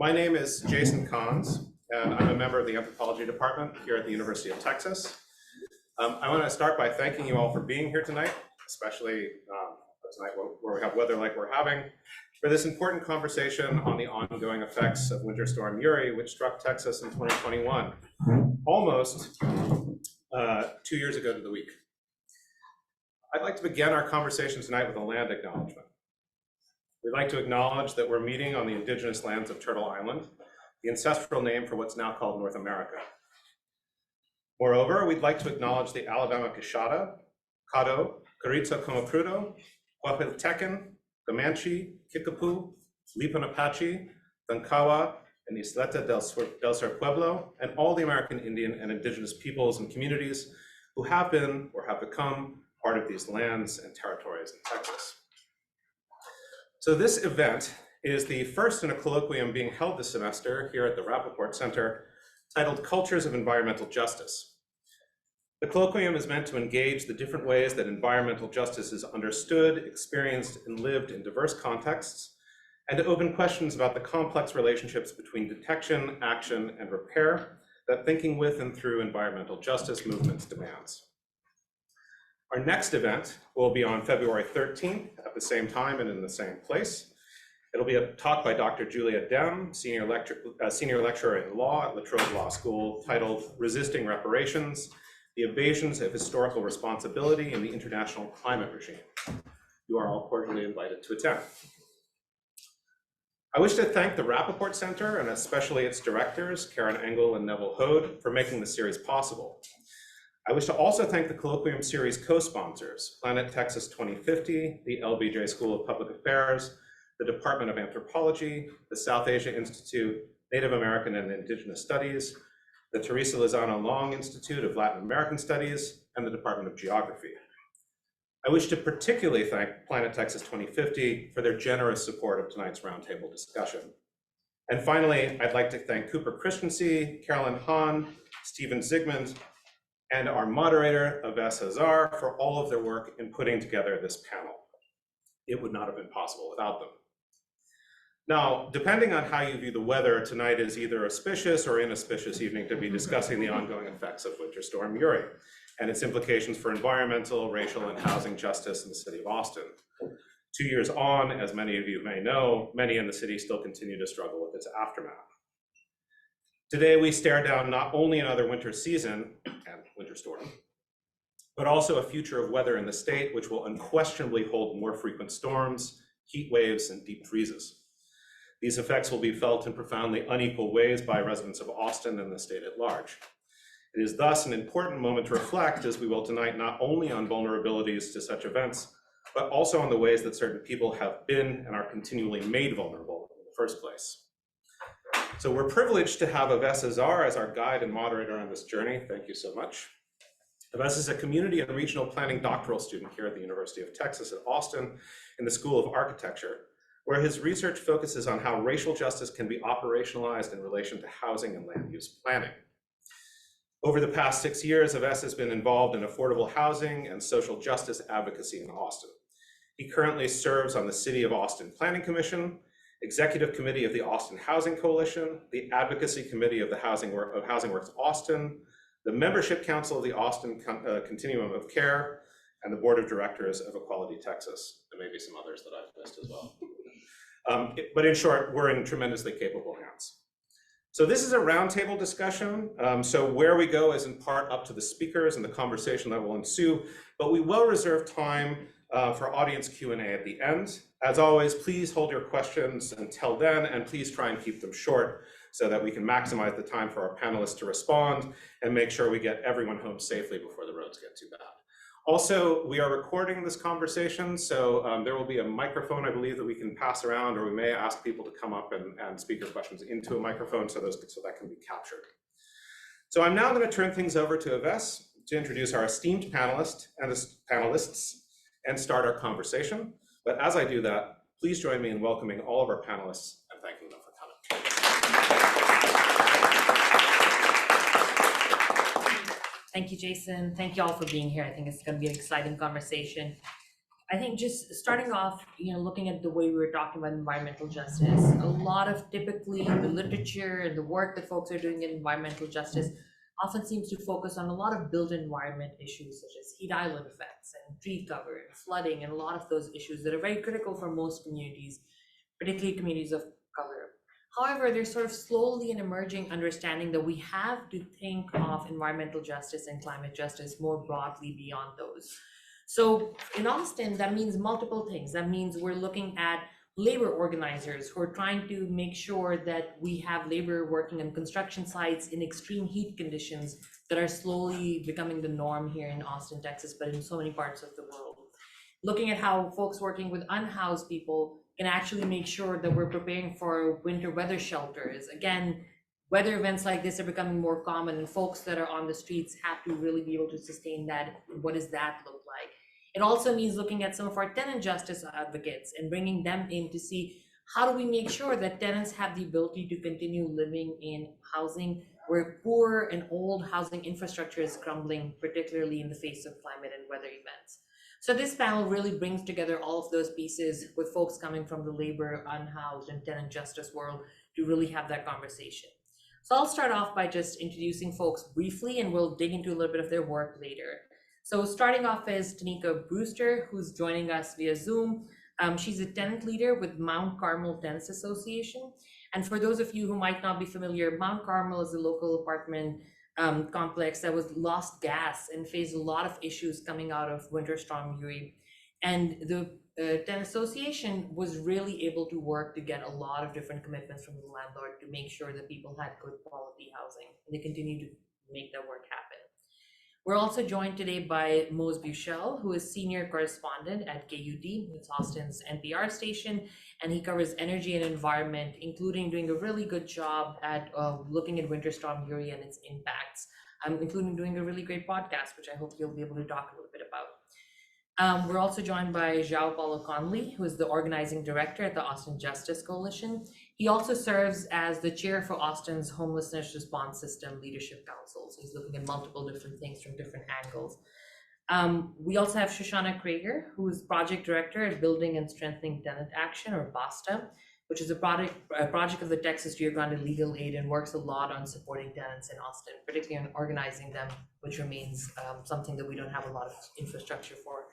My name is Jason Kahns, and I'm a member of the anthropology department here at the University of Texas. I want to start by thanking you all for being here tonight, especially tonight where we have weather like we're having, for this important conversation on the ongoing effects of Winter Storm Uri, which struck Texas in 2021, almost 2 years ago to the week. I'd like to begin our conversation tonight with a land acknowledgement. We'd like to acknowledge that we're meeting on the indigenous lands of Turtle Island, the ancestral name for what's now called North America. Moreover, we'd like to acknowledge the Alabama Kishada, Caddo, Caritza Comocrudo, Huapiltecan, Comanche, Kickapoo, Lipan Apache, Tancawa, and Isleta del Sur Pueblo, and all the American Indian and indigenous peoples and communities who have been or have become part of these lands and territories in Texas. So this event is the first in a colloquium being held this semester here at the Rapoport Center, titled Cultures of Environmental Justice. The colloquium is meant to engage the different ways that environmental justice is understood, experienced, and lived in diverse contexts, and to open questions about the complex relationships between detection, action, and repair that thinking with and through environmental justice movements demands. Our next event will be on February 13th at the same time and in the same place. It'll be a talk by Dr. Julia Dem, senior lecturer in law at La Trobe Law School, titled Resisting Reparations, the Evasions of Historical Responsibility in the International Climate Regime. You are all cordially invited to attend. I wish to thank the Rapoport Center and especially its directors, Karen Engel and Neville Hode, for making the series possible. I wish to also thank the Colloquium Series co-sponsors, Planet Texas 2050, the LBJ School of Public Affairs, the Department of Anthropology, the South Asia Institute, Native American and Indigenous Studies, the Teresa Lozano Long Institute of Latin American Studies, and the Department of Geography. I wish to particularly thank Planet Texas 2050 for their generous support of tonight's roundtable discussion. And finally, I'd like to thank Cooper Christensen, Carolyn Hahn, Stephen Zygmunt, and our moderator, Aves Hazar, for all of their work in putting together this panel. It would not have been possible without them. Now, depending on how you view the weather, tonight is either auspicious or inauspicious evening to be discussing the ongoing effects of Winter Storm Uri and its implications for environmental, racial, and housing justice in the city of Austin. 2 years on, as many of you may know, many in the city still continue to struggle with its aftermath. Today, we stare down not only another winter season and winter storm, but also a future of weather in the state, which will unquestionably hold more frequent storms, heat waves, and deep freezes. These effects will be felt in profoundly unequal ways by residents of Austin and the state at large. It is thus an important moment to reflect, as we will tonight, not only on vulnerabilities to such events, but also on the ways that certain people have been and are continually made vulnerable in the first place. So we're privileged to have Aves Hazar as our guide and moderator on this journey. Thank you so much. Aves is a community and regional planning doctoral student here at the University of Texas at Austin in the School of Architecture, where his research focuses on how racial justice can be operationalized in relation to housing and land use planning. Over the past 6 years, Aves has been involved in affordable housing and social justice advocacy in Austin. He currently serves on the City of Austin Planning Commission, Executive Committee of the Austin Housing Coalition, the Advocacy Committee of the Housing Works Austin, the Membership Council of the Austin Continuum of Care, and the Board of Directors of Equality Texas. There may be some others that I've missed as well. But in short, we're in tremendously capable hands. So this is a roundtable discussion. So where we go is in part up to the speakers and the conversation that will ensue, but we will reserve time for audience Q&A at the end. As always, please hold your questions until then, and please try and keep them short so that we can maximize the time for our panelists to respond and make sure we get everyone home safely before the roads get too bad. Also, we are recording this conversation, so there will be a microphone, I believe, that we can pass around, or we may ask people to come up and speak your questions into a microphone so that can be captured. So I'm now going to turn things over to Aves to introduce our esteemed panelists and start our conversation. But as I do that, please join me in welcoming all of our panelists and thanking them for coming. Thank you, Jason. Thank you all for being here. I think it's going to be an exciting conversation. I think just starting off, looking at the way we were talking about environmental justice, a lot of typically the literature and the work that folks are doing in environmental justice often seems to focus on a lot of built environment issues such as heat island effects and tree cover and flooding and a lot of those issues that are very critical for most communities, particularly communities of color. However, there's sort of slowly an emerging understanding that we have to think of environmental justice and climate justice more broadly beyond those. So in Austin, that means multiple things. That means we're looking at labor organizers who are trying to make sure that we have labor working on construction sites in extreme heat conditions that are slowly becoming the norm here in Austin, Texas, but in so many parts of the world. Looking at how folks working with unhoused people can actually make sure that we're preparing for winter weather shelters. Again, weather events like this are becoming more common, and folks that are on the streets have to really be able to sustain that. What does that look like? It also means looking at some of our tenant justice advocates and bringing them in to see how do we make sure that tenants have the ability to continue living in housing where poor and old housing infrastructure is crumbling, particularly in the face of climate and weather events. So this panel really brings together all of those pieces with folks coming from the labor, unhoused, and tenant justice world to really have that conversation. So I'll start off by just introducing folks briefly, and we'll dig into a little bit of their work later. So starting off is Tanika Brewster, who's joining us via Zoom. She's a tenant leader with Mount Carmel Tenants Association. And for those of you who might not be familiar, Mount Carmel is a local apartment complex that was lost gas and faced a lot of issues coming out of Winter Storm Uri. And the tenant association was really able to work to get a lot of different commitments from the landlord to make sure that people had good quality housing. And they continue to make that work happen. We're also joined today by Mose Buchel, who is senior correspondent at KUD, it's Austin's NPR station, and he covers energy and environment, including doing a really good job at looking at Winter Storm Uri and its impacts, including doing a really great podcast, which I hope you'll be able to talk a little bit about. We're also joined by João Paulo Conley, who is the organizing director at the Austin Justice Coalition. He also serves as the chair for Austin's Homelessness Response System Leadership Council. So he's looking at multiple different things from different angles. We also have Shoshana Krager, who is project director at Building and Strengthening Tenant Action, or BASTA, which is a project of the Texas Rio Grande Legal Aid and works a lot on supporting tenants in Austin, particularly on organizing them, which remains something that we don't have a lot of infrastructure for.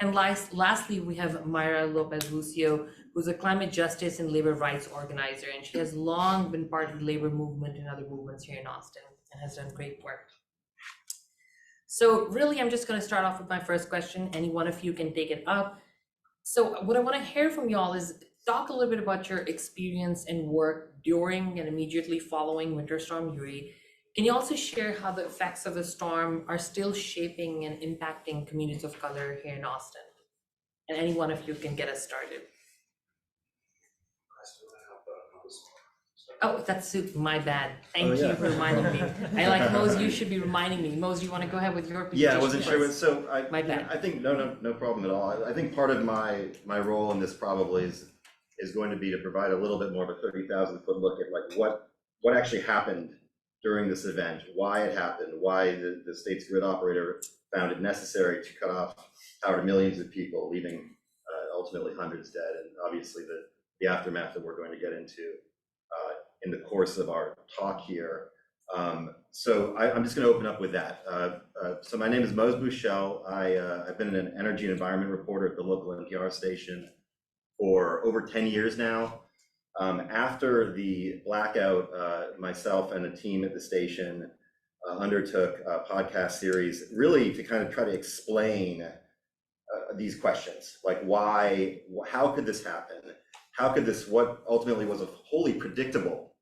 And lastly, we have Mayra Lopez Lucio, who's a climate justice and labor rights organizer, and she has long been part of the labor movement and other movements here in Austin and has done great work. So really, I'm just going to start off with my first question. Any one of you can take it up. So what I want to hear from y'all is talk a little bit about your experience and work during and immediately following Winter Storm Uri. Can you also share how the effects of the storm are still shaping and impacting communities of color here in Austin? And any one of you can get us started. Oh, that's my bad. Thank you for reminding me. I like Mose, you should be reminding me. Mose, you want to go ahead with your presentation? Yeah, I wasn't sure. So my bad. I think no problem at all. I think part of my role in this probably is going to be to provide a little bit more of a 30,000-foot look at like what actually happened during this event, why it happened, why the state's grid operator found it necessary to cut off power to millions of people, leaving ultimately hundreds dead, and obviously the aftermath that we're going to get into in the course of our talk here. So I'm just going to open up with that. So my name is Mose Buchel. I've been an energy and environment reporter at the local NPR station for over 10 years now. After the blackout, myself and the team at the station undertook a podcast series really to kind of try to explain these questions, like why, how could this happen? How could this, what ultimately was a wholly predictable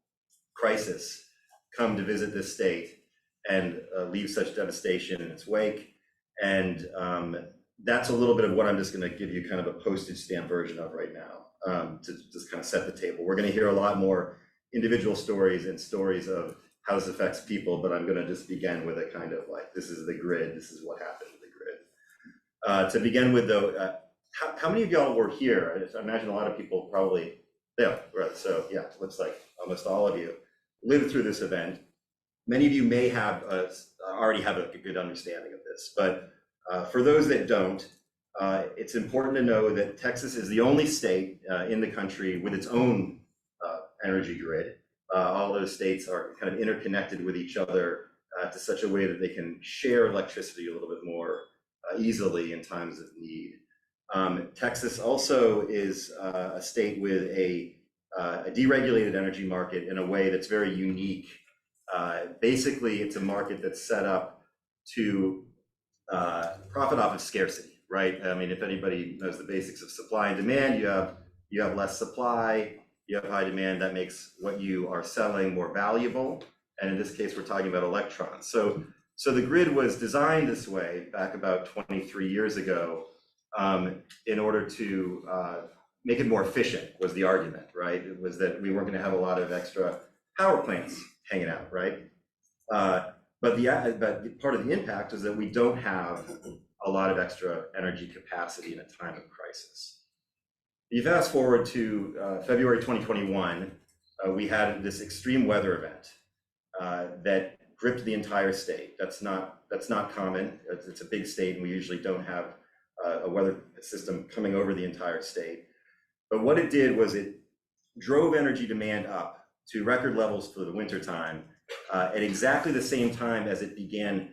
crisis, come to visit this state and leave such devastation in its wake? And that's a little bit of what I'm just going to give you kind of a postage stamp version of right now, to just kind of set the table. We're going to hear a lot more individual stories and stories of how this affects people, but I'm going to just begin with a kind of like, this is the grid, this is what happened to the grid. To begin with though, how many of y'all were here? I imagine a lot of people probably, yeah, right. So yeah, looks like almost all of you lived through this event. Many of you may have already have a good understanding of this, but for those that don't, It's important to know that Texas is the only state in the country with its own energy grid. All those states are kind of interconnected with each other to such a way that they can share electricity a little bit more easily in times of need. Texas also is a state with a deregulated energy market in a way that's very unique. Basically, it's a market that's set up to profit off of scarcity, right? I mean, if anybody knows the basics of supply and demand, you have less supply, you have high demand, that makes what you are selling more valuable. And in this case, we're talking about electrons. So the grid was designed this way back about 23 years ago in order to make it more efficient, was the argument, right? It was that we weren't going to have a lot of extra power plants hanging out, right? But part of the impact is that we don't have a lot of extra energy capacity in a time of crisis. You fast forward to February 2021, we had this extreme weather event that gripped the entire state. That's not common. It's a big state, and we usually don't have a weather system coming over the entire state. But what it did was it drove energy demand up to record levels for the winter time at exactly the same time as it began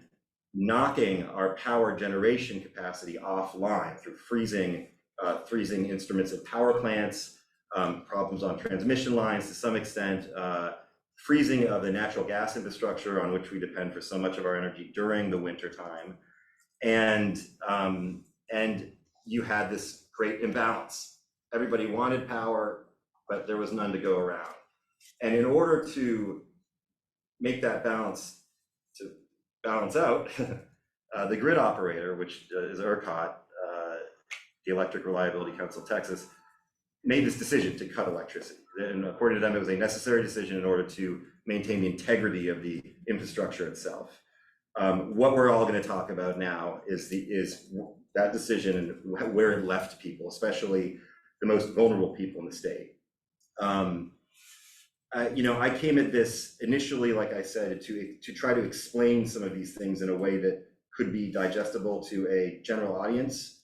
knocking our power generation capacity offline through freezing instruments at power plants, problems on transmission lines to some extent, freezing of the natural gas infrastructure on which we depend for so much of our energy during the winter time. And you had this great imbalance. Everybody wanted power, but there was none to go around. And in order to make that balance out, the grid operator, which is ERCOT, the Electric Reliability Council of Texas, made this decision to cut electricity. And according to them, it was a necessary decision in order to maintain the integrity of the infrastructure itself. What we're all going to talk about now is that decision and where it left people, especially the most vulnerable people in the state. I came at this initially, like I said, to try to explain some of these things in a way that could be digestible to a general audience,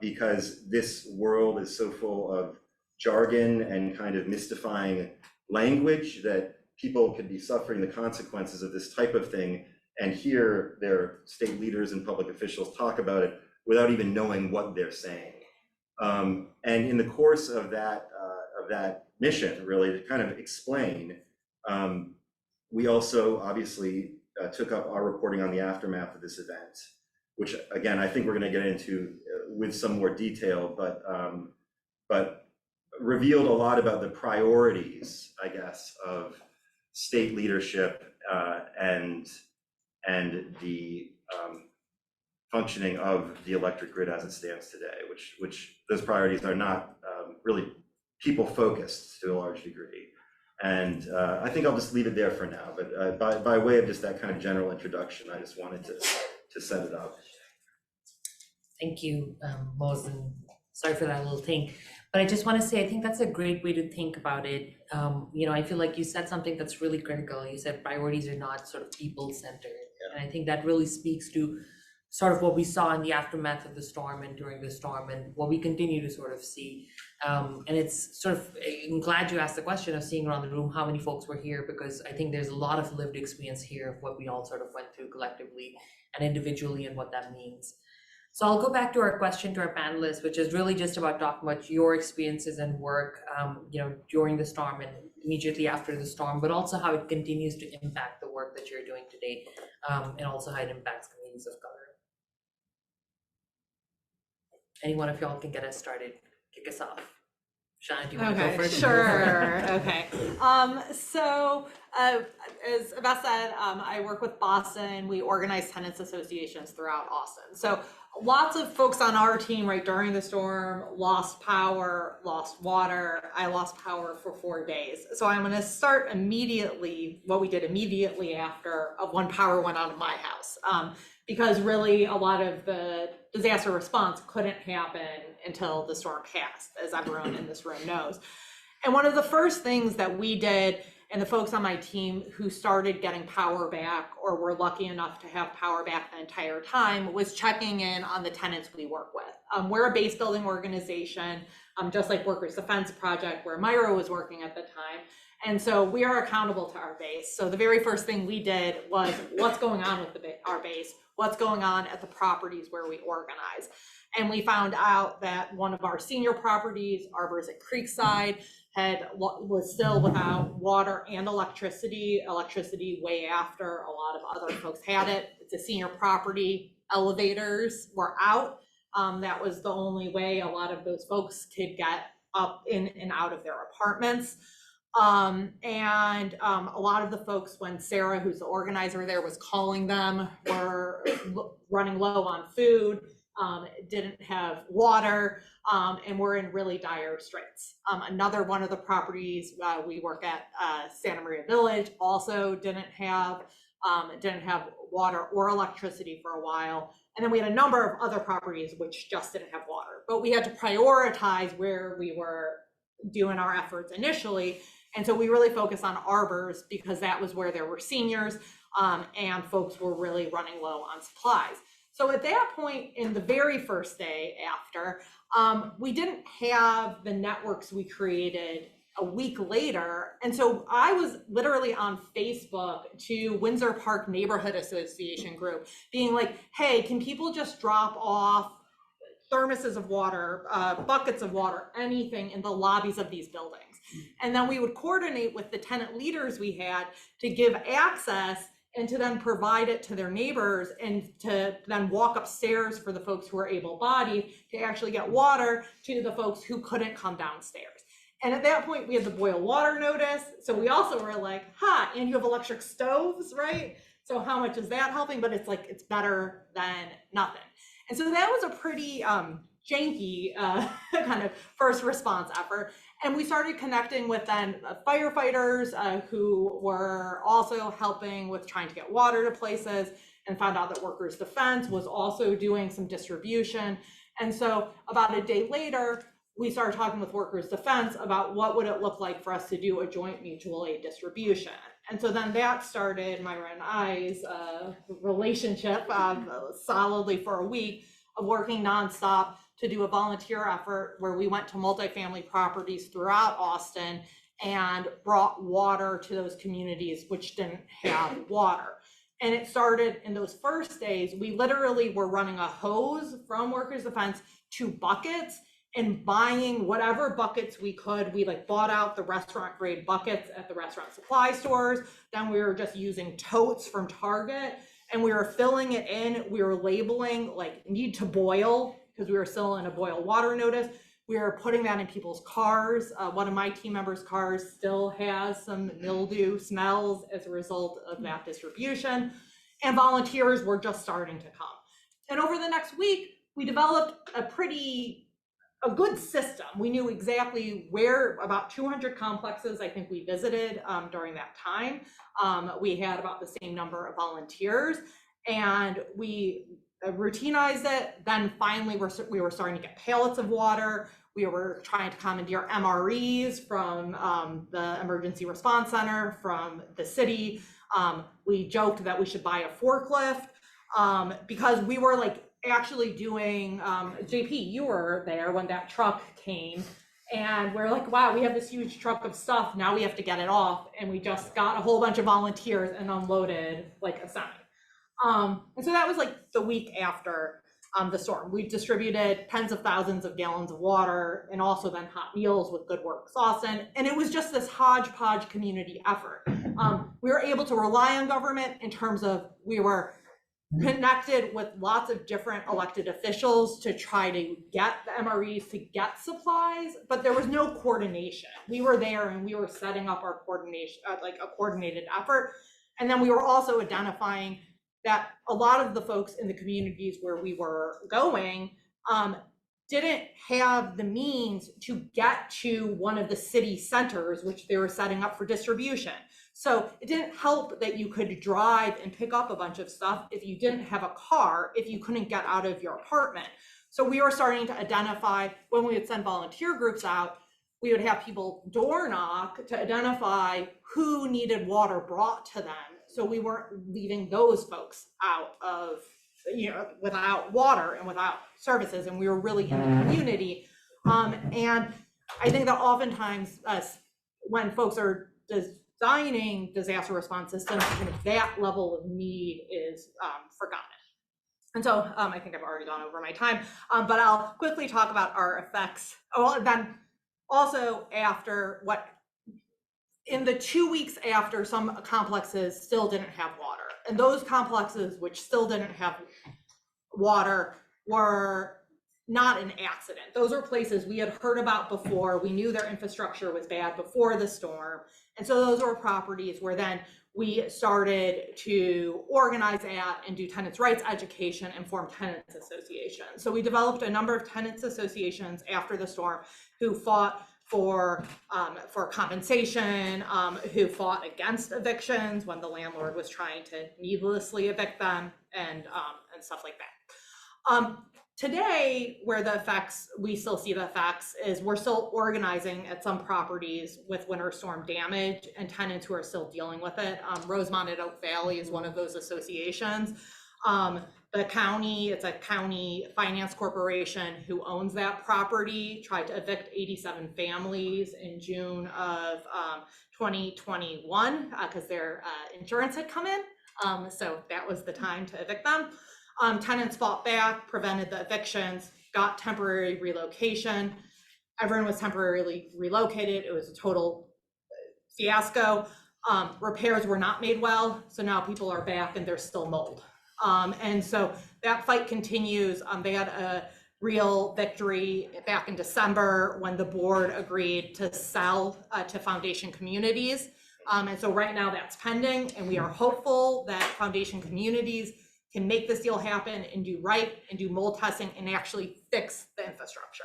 because this world is so full of jargon and kind of mystifying language that people could be suffering the consequences of this type of thing and hear their state leaders and public officials talk about it without even knowing what they're saying. And in the course of that mission, really, to kind of explain, we also obviously took up our reporting on the aftermath of this event, which again, I think we're going to get into with some more detail, but revealed a lot about the priorities, I guess, of state leadership and the functioning of the electric grid as it stands today, which those priorities are not really people focused to a large degree. And I think I'll just leave it there for now, but by way of just that kind of general introduction, I just wanted to set it up. Thank you, Mose, and sorry for that little thing. But I just want to say, I think that's a great way to think about it. I feel like you said something that's really critical. You said priorities are not sort of people-centered. Yeah. And I think that really speaks to sort of what we saw in the aftermath of the storm and during the storm and what we continue to sort of see. And it's sort of, I'm glad you asked the question of seeing around the room how many folks were here, because I think there's a lot of lived experience here of what we all sort of went through collectively and individually and what that means. So I'll go back to our question to our panelists, which is really just about talking about your experiences and work, during the storm and immediately after the storm, but also how it continues to impact the work that you're doing today, and also how it impacts communities of color. Any one of y'all can get us started, kick us off. Shanna, do you want to go first? Sure. Okay. So as Beth said, I work with Boston. We organize tenants associations throughout Austin. So lots of folks on our team right during the storm lost power, lost water. I lost power for 4 days. So I'm going to start immediately what we did immediately after when power went out of my house. Because really a lot of the disaster response couldn't happen until the storm passed, as everyone in this room knows. And one of the first things that we did and the folks on my team who started getting power back or were lucky enough to have power back the entire time was checking in on the tenants we work with. We're a base building organization, just like Workers Defense Project, where Myra was working at the time. And so we are accountable to our base. So the very first thing we did was what's going on with our base, what's going on at the properties where we organize. And we found out that one of our senior properties, Arbors at Creekside, was still without water and electricity way after a lot of other folks had it. It's a senior property, elevators were out. That was the only way a lot of those folks could get up in and out of their apartments. A lot of the folks, when Sarah, who's the organizer there, was calling them, were running low on food, didn't have water, and were in really dire straits. Another one of the properties we work at, Santa Maria Village, also didn't have water or electricity for a while. And then we had a number of other properties which just didn't have water, but we had to prioritize where we were doing our efforts initially. And so we really focused on Arbors because that was where there were seniors, and folks were really running low on supplies. So at that point, in the very first day after, we didn't have the networks we created a week later. And so I was literally on Facebook to Windsor Park Neighborhood Association group being like, hey, can people just drop off thermoses of water, buckets of water, anything in the lobbies of these buildings? And then we would coordinate with the tenant leaders we had to give access and to then provide it to their neighbors and to then walk upstairs for the folks who are able-bodied to actually get water to the folks who couldn't come downstairs. And at that point, we had the boil water notice. So we also were like, and you have electric stoves, right? So how much is that helping? But it's like, it's better than nothing. And so that was a pretty janky kind of first response effort. And we started connecting with then firefighters who were also helping with trying to get water to places, and found out that Workers Defense was also doing some distribution. And so about a day later, we started talking with Workers Defense about what would it look like for us to do a joint mutual aid distribution. And so then that started Myra and I's relationship solidly for a week of working nonstop to do a volunteer effort where we went to multifamily properties throughout Austin and brought water to those communities which didn't have water. And it started in those first days, we literally were running a hose from Workers Defense to buckets and buying whatever buckets we could. We like bought out the restaurant grade buckets at the restaurant supply stores. Then we were just using totes from Target, and we were filling it in. We were labeling like need to boil because we were still in a boil water notice. We were putting that in people's cars. One of my team members' cars still has some mildew smells as a result of that distribution. And volunteers were just starting to come. And over the next week, we developed a good system. We knew exactly where, about 200 complexes I think we visited during that time. We had about the same number of volunteers, and we routinized it. Then finally we were starting to get pallets of water. We were trying to commandeer MREs from the Emergency Response Center, from the city. We joked that we should buy a forklift because we were like actually doing, JP, you were there when that truck came, and we're like, wow, we have this huge truck of stuff, now we have to get it off. And we just got a whole bunch of volunteers and unloaded like a semi. And so that was like the week after the storm. We distributed tens of thousands of gallons of water and also then hot meals with Good Works Austin. And it was just this hodgepodge community effort. We were able to rely on government in terms of we were connected with lots of different elected officials to try to get the MREs to get supplies, but there was no coordination. We were there and we were setting up our coordination, like a coordinated effort. And then we were also identifying that a lot of the folks in the communities where we were going didn't have the means to get to one of the city centers, which they were setting up for distribution. So it didn't help that you could drive and pick up a bunch of stuff if you didn't have a car, if you couldn't get out of your apartment. So we were starting to identify, when we would send volunteer groups out, we would have people door knock to identify who needed water brought to them. So we weren't leaving those folks out of, without water and without services, and we were really in the community. And I think that oftentimes when folks are designing disaster response systems, kind of that level of need is forgotten. And so I think I've already gone over my time, but I'll quickly talk about our effects. Oh, and then also after in the 2 weeks after, some complexes still didn't have water. And those complexes which still didn't have water were not an accident. Those are places we had heard about before. We knew their infrastructure was bad before the storm. And so those were properties where then we started to organize at and do tenants' rights education and form tenants associations. So we developed a number of tenants associations after the storm who fought for compensation, who fought against evictions when the landlord was trying to needlessly evict them, and stuff like that. Today, where we still see the effects is we're still organizing at some properties with winter storm damage and tenants who are still dealing with it. Rosemont at Oak Valley is one of those associations. The county, it's a county finance corporation who owns that property, tried to evict 87 families in June of 2021 because their insurance had come in. So that was the time to evict them. Tenants fought back, prevented the evictions, got temporary relocation. Everyone was temporarily relocated. It was a total fiasco. Repairs were not made well, so now people are back and there's still mold. And so that fight continues. They had a real victory back in December when the board agreed to sell to Foundation Communities. And so right now that's pending, and we are hopeful that Foundation Communities can make this deal happen and do right and do mold testing and actually fix the infrastructure.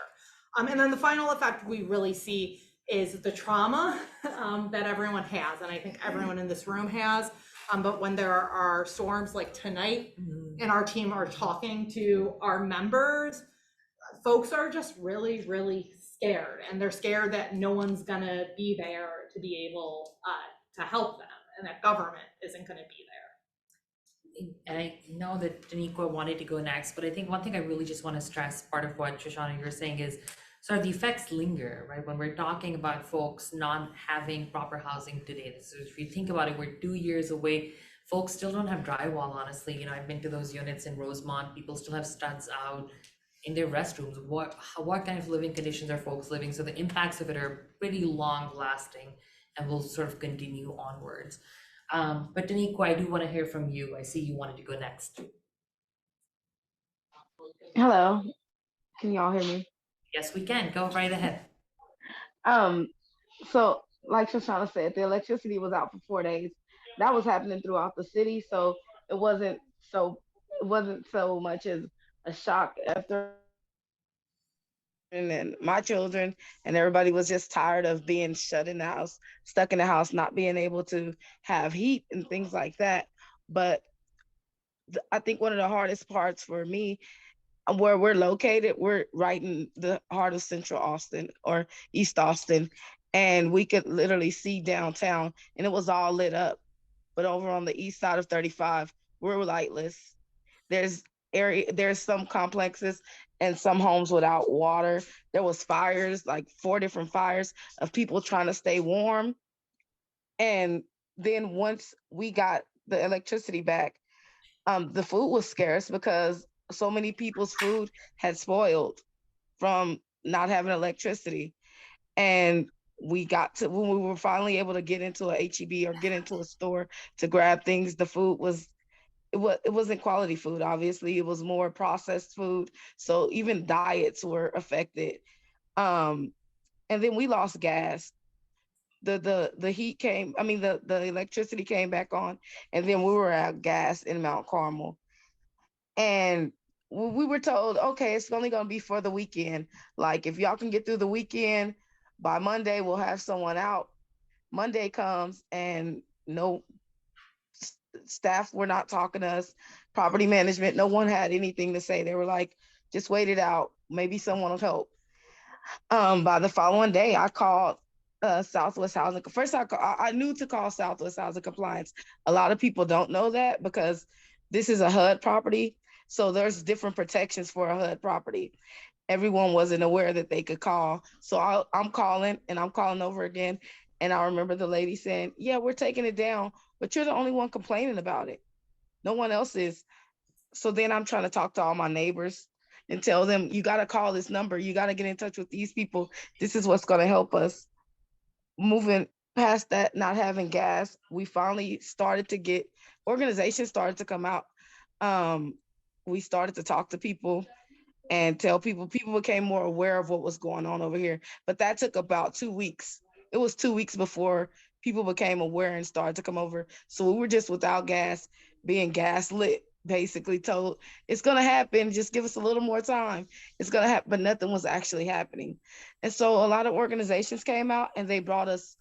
And then the final effect we really see is the trauma that everyone has, and I think everyone in this room has. But when there are storms like tonight, and our team are talking to our members, folks are just really, really scared, and they're scared that no one's gonna be there to be able to help them, and that government isn't gonna be there. And I know that Daniqua wanted to go next, but I think one thing I really just want to stress, part of what Shoshana you're saying is sort of the effects linger, right? When we're talking about folks not having proper housing today, so if you think about it, we're 2 years away. Folks still don't have drywall, honestly. I've been to those units in Rosemont. People still have studs out in their restrooms. What kind of living conditions are folks living? So the impacts of it are pretty long lasting and will sort of continue onwards. But Daniqua, I do want to hear from you. I see you wanted to go next. Hello, can y'all hear me? Yes, we can. Go right ahead. So like Shoshana said, the electricity was out for 4 days. That was happening throughout the city, so it wasn't so much as a shock after. And my children and everybody was just tired of being shut in the house, stuck in the house, not being able to have heat and things like that. But I think one of the hardest parts for me, where we're located, we're right in the heart of Central Austin or East Austin, and we could literally see downtown, and it was all lit up. But over on the east side of 35, we're lightless. There's some complexes and some homes without water. There was fires, like 4 different fires of people trying to stay warm. And then once we got the electricity back, the food was scarce because so many people's food had spoiled from not having electricity. And when we were finally able to get into a HEB or get into a store to grab things, the food it wasn't quality food. Obviously, it was more processed food. So even diets were affected. And then we lost gas. The heat came, I mean, the electricity came back on, and then we were at gas in Mount Carmel. And we were told, okay, it's only gonna be for the weekend. Like, if y'all can get through the weekend, by Monday, we'll have someone out. Monday comes and no staff were not talking to us, property management, no one had anything to say. They were like, just wait it out. Maybe someone will help. By the following day, I called Southwest Housing. First, I knew to call Southwest Housing Compliance. A lot of people don't know that because this is a HUD property. So there's different protections for a HUD property. Everyone wasn't aware that they could call. So I'm calling and I'm calling over again. And I remember the lady saying, yeah, we're taking it down, but you're the only one complaining about it. No one else is. So then I'm trying to talk to all my neighbors and tell them, you got to call this number. You got to get in touch with these people. This is what's going to help us. Moving past that, not having gas, we finally started to get organizations started to come out. We started to talk to people and tell people became more aware of what was going on over here. But that took about 2 weeks. It was 2 weeks before people became aware and started to come over. So we were just without gas, being gas lit, basically told it's going to happen. Just give us a little more time. It's going to happen. But nothing was actually happening. And so a lot of organizations came out and they brought us,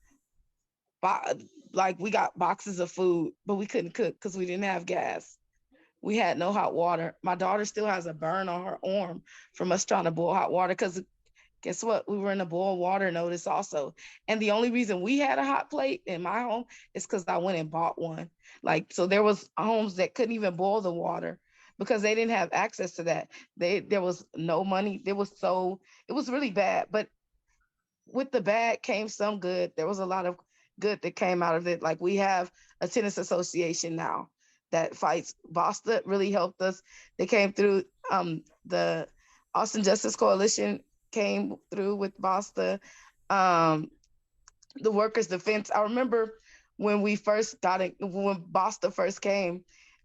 like we got boxes of food, but we couldn't cook because we didn't have gas. We had no hot water. My daughter still has a burn on her arm from us trying to boil hot water because guess what? We were in a boil water notice also. And the only reason we had a hot plate in my home is because I went and bought one. Like, so there was homes that couldn't even boil the water because they didn't have access to that. There was no money. It was really bad. But with the bad came some good. There was a lot of good that came out of it. Like we have a tenants association now that fights. Boston really helped us. They came through. The Austin Justice Coalition came through with Boston. The Workers Defense. I remember when we first got it, when Boston first came,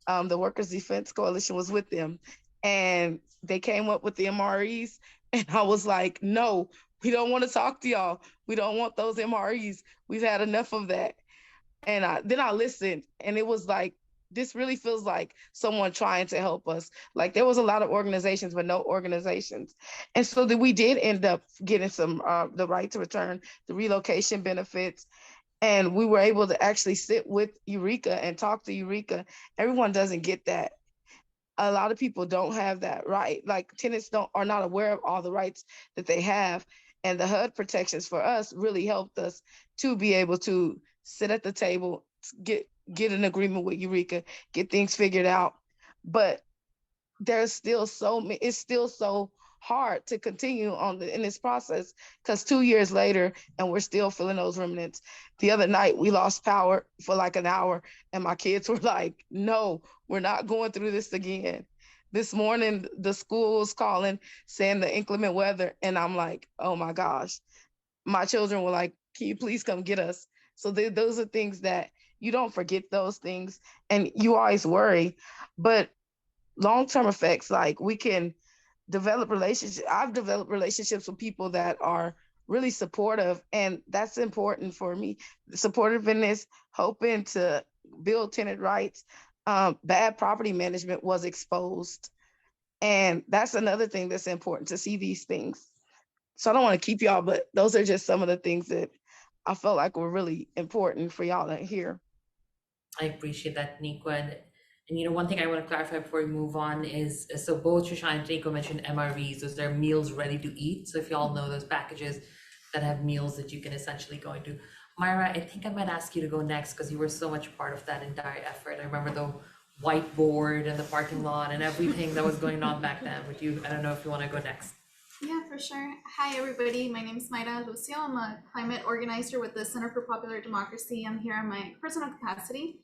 the Workers Defense Coalition was with them, and they came up with the MREs, and I was like, no, we don't want to talk to y'all. We don't want those MREs. We've had enough of that. And then I listened, and it was like, this really feels like someone trying to help us. Like there was a lot of organizations, but no organizations. And so that we did end up getting some, the right to return, the relocation benefits. And we were able to actually sit with Eureka and talk to Eureka. Everyone doesn't get that. A lot of people don't have that right. Like tenants are not aware of all the rights that they have. And the HUD protections for us really helped us to be able to sit at the table, get an agreement with Eureka, get things figured out. But there's still it's still so hard to continue in this process because 2 years later and we're still feeling those remnants. The other night we lost power for like an hour and my kids were like, no, we're not going through this again. This morning the school was calling saying the inclement weather, and I'm like, oh my gosh. My children were like, can you please come get us? So those are things that you don't forget those things and you always worry. But long-term effects, like we can develop relationships. I've developed relationships with people that are really supportive, and that's important for me. Supportiveness, hoping to build tenant rights. Bad property management was exposed, and that's another thing that's important to see these things. So I don't want to keep y'all, but those are just some of the things that I felt like were really important for y'all to hear. I appreciate that, Nico. And one thing I want to clarify before we move on is, so both Trisha and Nico mentioned MRVs. Those are meals ready to eat. So if you all know those packages that have meals that you can essentially go into. Myra, I think I might ask you to go next because you were so much part of that entire effort. I remember the whiteboard and the parking lot and everything that was going on back then. But I don't know if you want to go next. Yeah, for sure. Hi, everybody. My name is Mayra Lucio. I'm a climate organizer with the Center for Popular Democracy. I'm here in my personal capacity.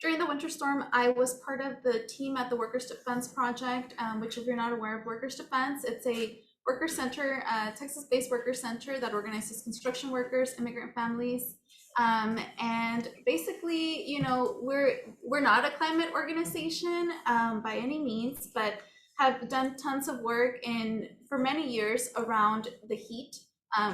During the winter storm, I was part of the team at the Workers Defense Project, which, if you're not aware of Workers Defense, it's a worker center, Texas-based worker center that organizes construction workers, immigrant families. And basically, we're not a climate organization by any means, but have done tons of work for many years around the heat,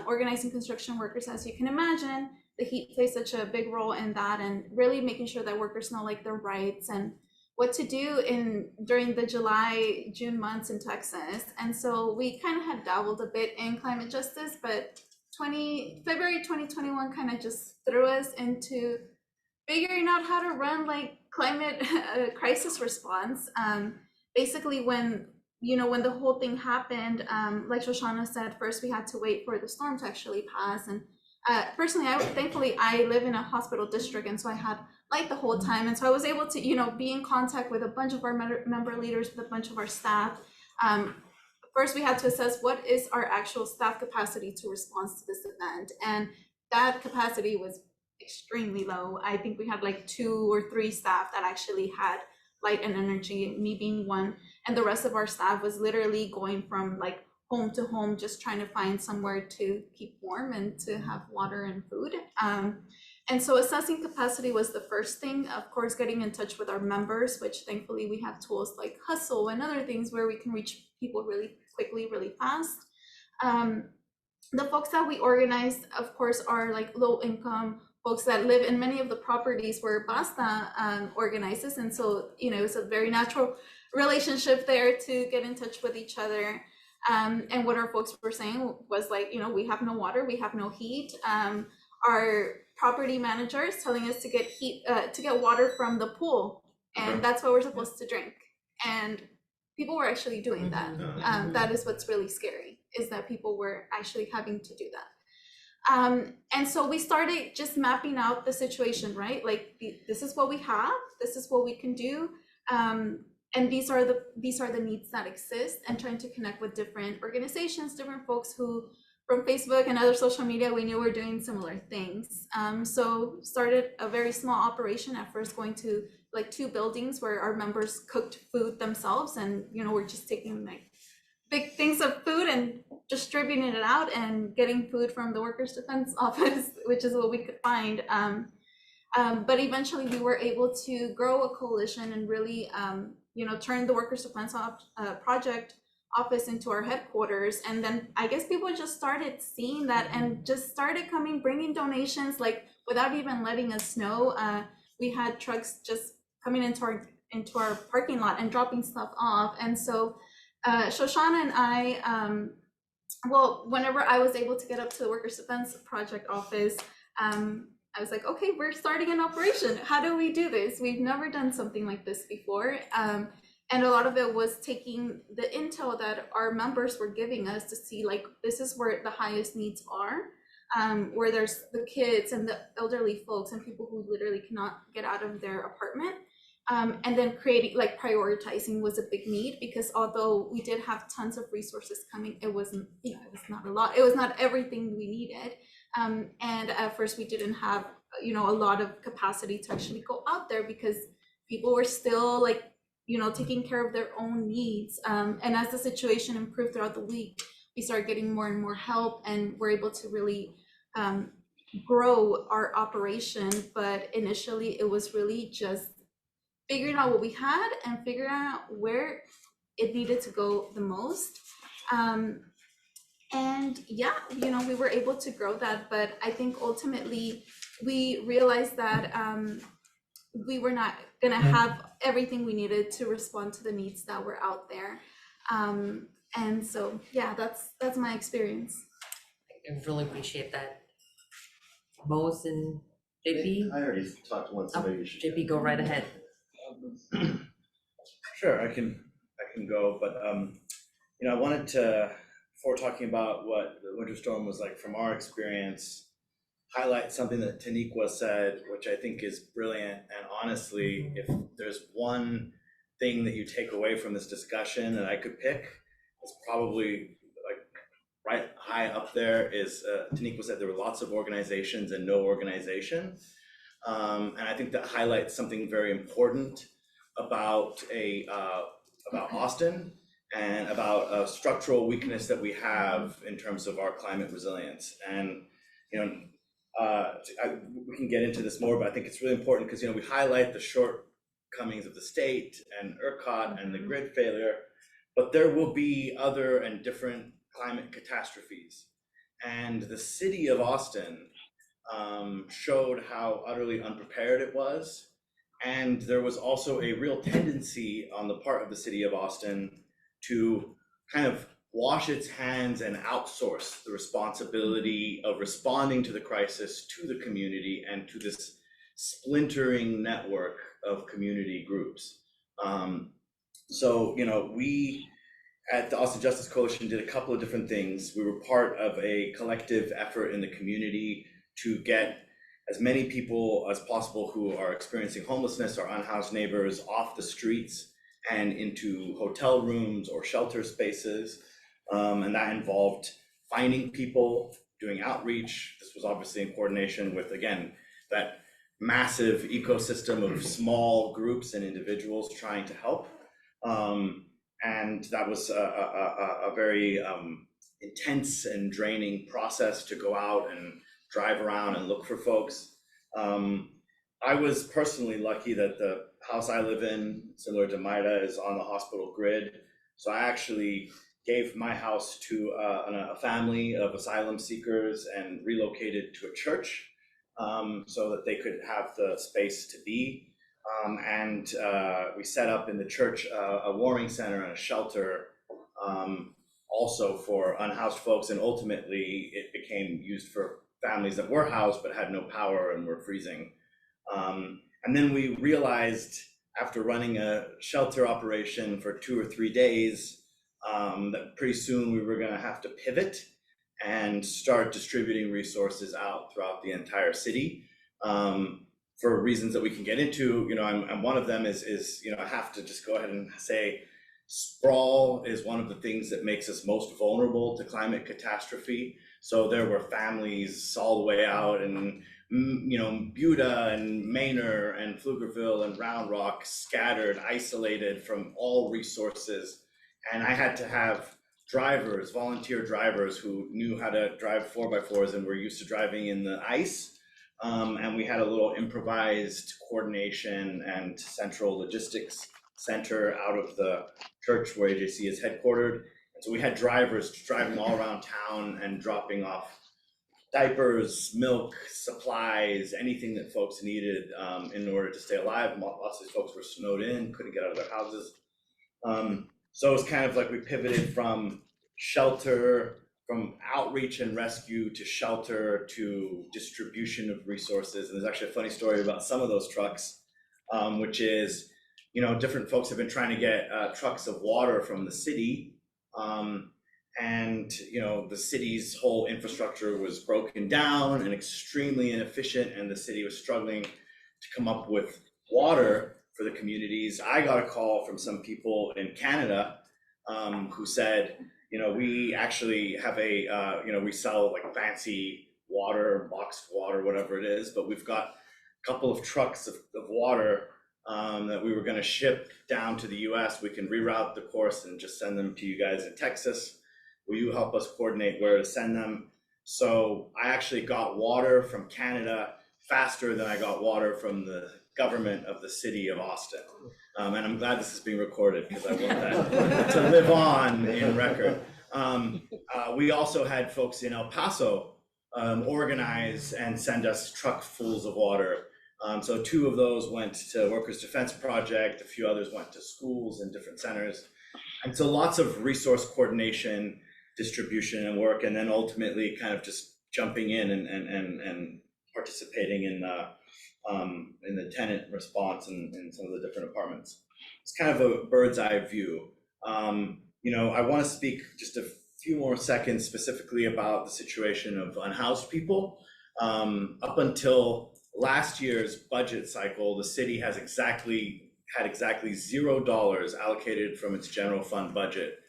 organizing construction workers. As you can imagine, the heat plays such a big role in that, and really making sure that workers know like their rights and what to do during the July-June months in Texas. And so we kind of had dabbled a bit in climate justice, but February 2021 kind of just threw us into figuring out how to run like climate crisis response. Basically, when when the whole thing happened, like Shoshana said, first we had to wait for the storm to actually pass. And personally, thankfully, I live in a hospital district, and so I had light the whole time. And so I was able to, be in contact with a bunch of our member leaders, with a bunch of our staff. First, we had to assess what is our actual staff capacity to respond to this event. And that capacity was extremely low. I think we had like 2 or 3 staff that actually had light and energy, me being one. And the rest of our staff was literally going from like home to home, just trying to find somewhere to keep warm and to have water and food. And so assessing capacity was the first thing. Of course, getting in touch with our members, which thankfully we have tools like Hustle and other things where we can reach people really quickly, really fast. The folks that we organized, of course, are like low income folks that live in many of the properties where Basta organizes. And so, it's a very natural relationship there to get in touch with each other. And what our folks were saying was like, we have no water, we have no heat. Our property manager is telling us to get to get water from the pool, and that's what we're supposed to drink. And people were actually doing that. That is what's really scary, is that people were actually having to do that. And so we started just mapping out the situation, right? Like, this is what we have, this is what we can do. And these are the needs that exist, and trying to connect with different organizations, different folks who from Facebook and other social media, we knew were doing similar things. So started a very small operation at first, going to like 2 buildings where our members cooked food themselves. And, we're just taking like big things of food and distributing it out and getting food from the Workers' Defense Office, which is what we could find. But eventually we were able to grow a coalition and really, turn the Workers' Defense Project Office into our headquarters. And then I guess people just started seeing that and just started bringing donations, like without even letting us know. We had trucks just coming into our parking lot and dropping stuff off. And so Shoshana and I, whenever I was able to get up to the Workers' Defense Project Office, I was like, okay, we're starting an operation. How do we do this? We've never done something like this before. And a lot of it was taking the intel that our members were giving us to see, like, this is where the highest needs are, where there's the kids and the elderly folks and people who literally cannot get out of their apartment. And then creating, like, prioritizing was a big need, because although we did have tons of resources coming, it wasn't, it was not a lot. It was not everything we needed. And at first we didn't have, a lot of capacity to actually go out there, because people were still like, taking care of their own needs. And as the situation improved throughout the week, we started getting more and more help, and we're able to really grow our operation. But initially it was really just figuring out what we had and figuring out where it needed to go the most. And yeah, we were able to grow that. But I think ultimately we realized that we were not going to have everything we needed to respond to the needs that were out there. And so, yeah, that's my experience. I really appreciate that. Mose and JP? I already talked once, so maybe you should. JP, go right ahead. Sure, I can go, but I wanted to, before talking about what the winter storm was like from our experience, highlight something that Taniqua said, which I think is brilliant. And honestly, if there's one thing that you take away from this discussion that I could pick, it's probably like right high up there is, Taniqua said there were lots of organizations and no organization. And I think that highlights something very important about about Austin and about a structural weakness that we have in terms of our climate resilience. And we can get into this more, but I think it's really important because we highlight the shortcomings of the state and ERCOT and the grid failure, but there will be other and different climate catastrophes. And the city of Austin showed how utterly unprepared it was. And there was also a real tendency on the part of the city of Austin to kind of wash its hands and outsource the responsibility of responding to the crisis to the community and to this splintering network of community groups. So, we at the Austin Justice Coalition did a couple of different things. We were part of a collective effort in the community to get as many people as possible who are experiencing homelessness or unhoused neighbors off the streets and into hotel rooms or shelter spaces. And that involved finding people, doing outreach. This was obviously in coordination with, again, that massive ecosystem of small groups and individuals trying to help. And that was a very intense and draining process to go out and drive around and look for folks. I was personally lucky that the house I live in, similar to Maida, is on the hospital grid. So I actually gave my house to a family of asylum seekers and relocated to a church so that they could have the space to be. And we set up in the church a warming center and a shelter also for unhoused folks, and ultimately it became used for families that were housed but had no power and were freezing. And then we realized, after running a shelter operation for 2 or 3 days, that pretty soon we were going to have to pivot and start distributing resources out throughout the entire city. For reasons that we can get into, and one of them is, I have to just go ahead and say, sprawl is one of the things that makes us most vulnerable to climate catastrophe. So there were families all the way out in, Buda and Manor and Pflugerville and Round Rock, scattered, isolated from all resources. And I had to have drivers, volunteer drivers who knew how to drive 4x4s and were used to driving in the ice. And we had a little improvised coordination and central logistics center out of the church where AJC is headquartered. And so we had drivers driving all around town and dropping off diapers, milk, supplies, anything that folks needed in order to stay alive. Lots of these folks were snowed in, couldn't get out of their houses. So it was kind of like we pivoted from shelter, from outreach and rescue to shelter to distribution of resources. And there's actually a funny story about some of those trucks, which is, different folks have been trying to get trucks of water from the city. And the city's whole infrastructure was broken down and extremely inefficient, and the city was struggling to come up with water for the communities. I got a call from some people in Canada who said, we actually have we sell like fancy water, boxed water, whatever it is, but we've got a couple of trucks of water that we were going to ship down to the US. We can reroute the course and just send them to you guys in Texas. Will you help us coordinate where to send them? So I actually got water from Canada faster than I got water from the government of the city of Austin. And I'm glad this is being recorded because I want that to live on in record. We also had folks in El Paso organize and send us truckfuls of water. So 2 of those went to Workers' Defense Project, a few others went to schools and different centers. And so lots of resource coordination, distribution and work, and then ultimately kind of just jumping in and participating in the tenant response in some of the different apartments. It's kind of a bird's eye view. I want to speak just a few more seconds specifically about the situation of unhoused people. Up until last year's budget cycle, the city had exactly $0 allocated from its general fund budget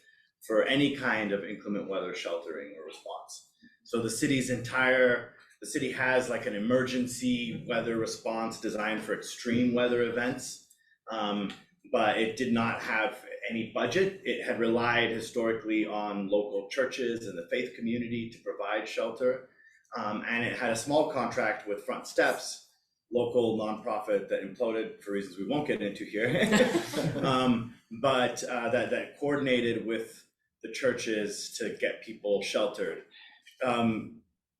for any kind of inclement weather sheltering or response. So the city has like an emergency weather response designed for extreme weather events, but it did not have any budget. It had relied historically on local churches and the faith community to provide shelter. And it had a small contract with Front Steps, local nonprofit that imploded for reasons we won't get into here, but that coordinated with the churches to get people sheltered.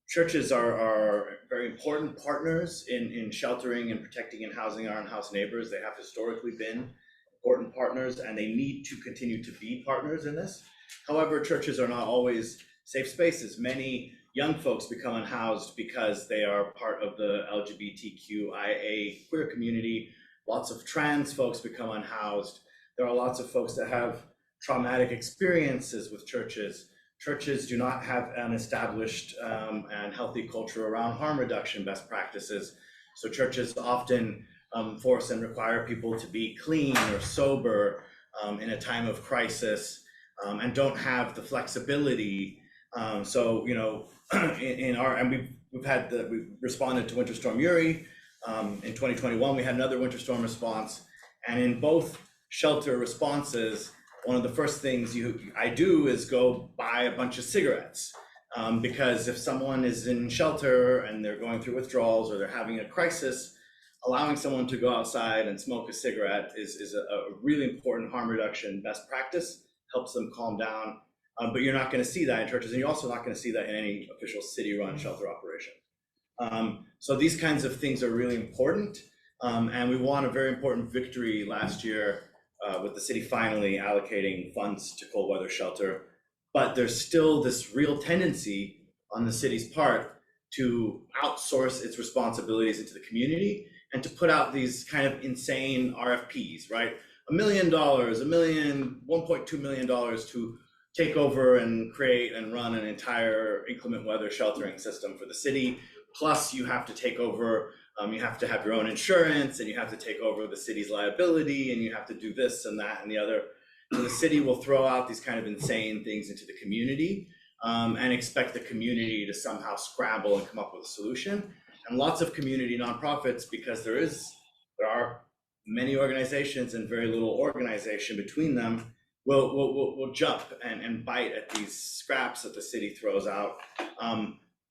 Churches are very important partners in sheltering and protecting and housing our unhoused neighbors. They have historically been important partners, and they need to continue to be partners in this. However, churches are not always safe spaces. Many young folks become unhoused because they are part of the LGBTQIA queer community. Lots of trans folks become unhoused. There are lots of folks that have traumatic experiences with churches. Churches do not have an established and healthy culture around harm reduction best practices. So churches often force and require people to be clean or sober in a time of crisis, and don't have the flexibility. So, you know, in our, and we've responded to Winter Storm Uri. In 2021, we had another winter storm response, and in both shelter responses, one of the first things I do is go buy a bunch of cigarettes, because if someone is in shelter and they're going through withdrawals or they're having a crisis, allowing someone to go outside and smoke a cigarette is a really important harm reduction best practice, helps them calm down. But you're not going to see that in churches, and you're also not going to see that in any official city-run shelter operation. So these kinds of things are really important, and we won a very important victory last year with the city finally allocating funds to cold weather shelter. But there's still this real tendency on the city's part to outsource its responsibilities into the community and to put out these kind of insane RFPs, right? $1 million, $1.2 million to take over and create and run an entire inclement weather sheltering system for the city. Plus you have to take over, you have to have your own insurance, and you have to take over the city's liability, and you have to do this and that and the other. So the city will throw out these kind of insane things into the community, and expect the community to somehow scramble and come up with a solution. And lots of community nonprofits, because there are many organizations and very little organization between them, will jump and bite at these scraps that the city throws out.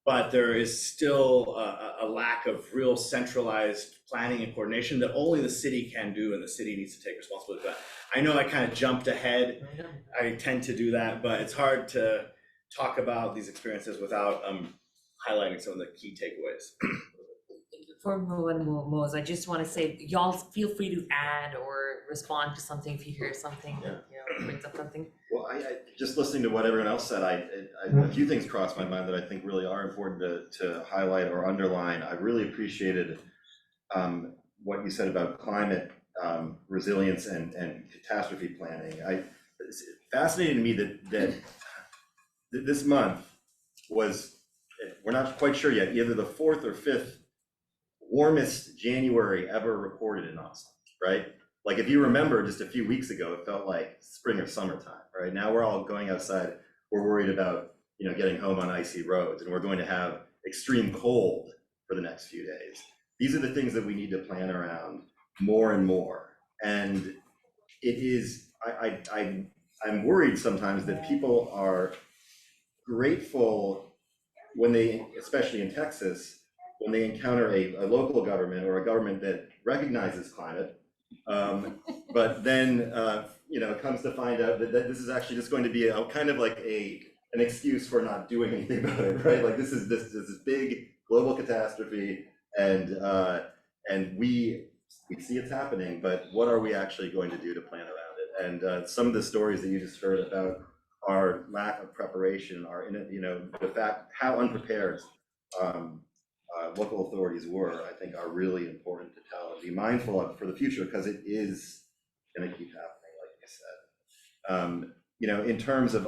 But there is still a lack of real centralized planning and coordination that only the city can do, and the city needs to take responsibility for that. I know I kind of jumped ahead. I tend to do that, but it's hard to talk about these experiences without highlighting some of the key takeaways. For Mo and Mo's, I just want to say, y'all feel free to add or respond to something if you hear something that, you know, brings up something. Well, I just listening to what everyone else said, a few things crossed my mind that I think really are important to highlight or underline. I really appreciated what you said about climate resilience and catastrophe planning. It's fascinating to me that this month was, we're not quite sure yet, either the 4th or 5th warmest January ever recorded in Austin, right? Like if you remember just a few weeks ago, it felt like spring or summertime, right? Now we're all going outside, we're worried about, you know, getting home on icy roads, and we're going to have extreme cold for the next few days. These are the things that we need to plan around more and more. And it is, I'm worried sometimes that people are grateful when they, especially in Texas, when they encounter a local government or a government that recognizes climate, but then you know, comes to find out that this is actually just going to be a kind of like an excuse for not doing anything about it, right? Like this is this big global catastrophe, and we see it's happening, but what are we actually going to do to plan around it? And some of the stories that you just heard about our lack of preparation, our, you know, the fact how unprepared local authorities were, I think are really important to tell and be mindful of for the future, because it is going to keep happening, like you said. You know, in terms of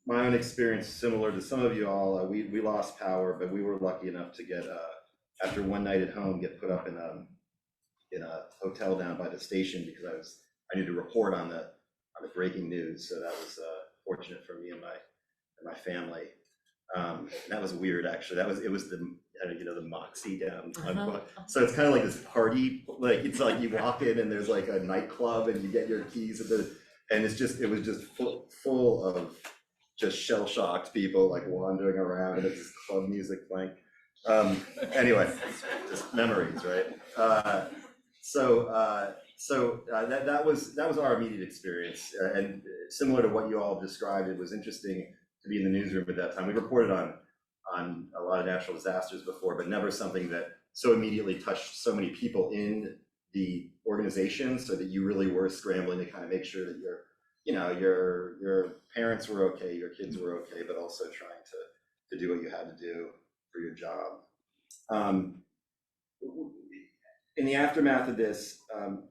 my own experience, similar to some of you all, we lost power, but we were lucky enough to get, after one night at home, get put up in a hotel down by the station, because I needed to report on the breaking news. So that was fortunate for me and my family. That was weird, actually. It was the, you know, the Moxie down. So it's kind of like this party, like it's like you walk in and there's like a nightclub and you get your keys and it was just full of just shell-shocked people like wandering around, and it's just club music playing. Anyway, just memories, right? So that was our immediate experience, and similar to what you all described, it was interesting to be in the newsroom at that time. We reported on a lot of natural disasters before, but never something that so immediately touched so many people in the organization, so that you really were scrambling to kind of make sure that your parents were okay, your kids were okay, but also trying to do what you had to do for your job. In the aftermath of this,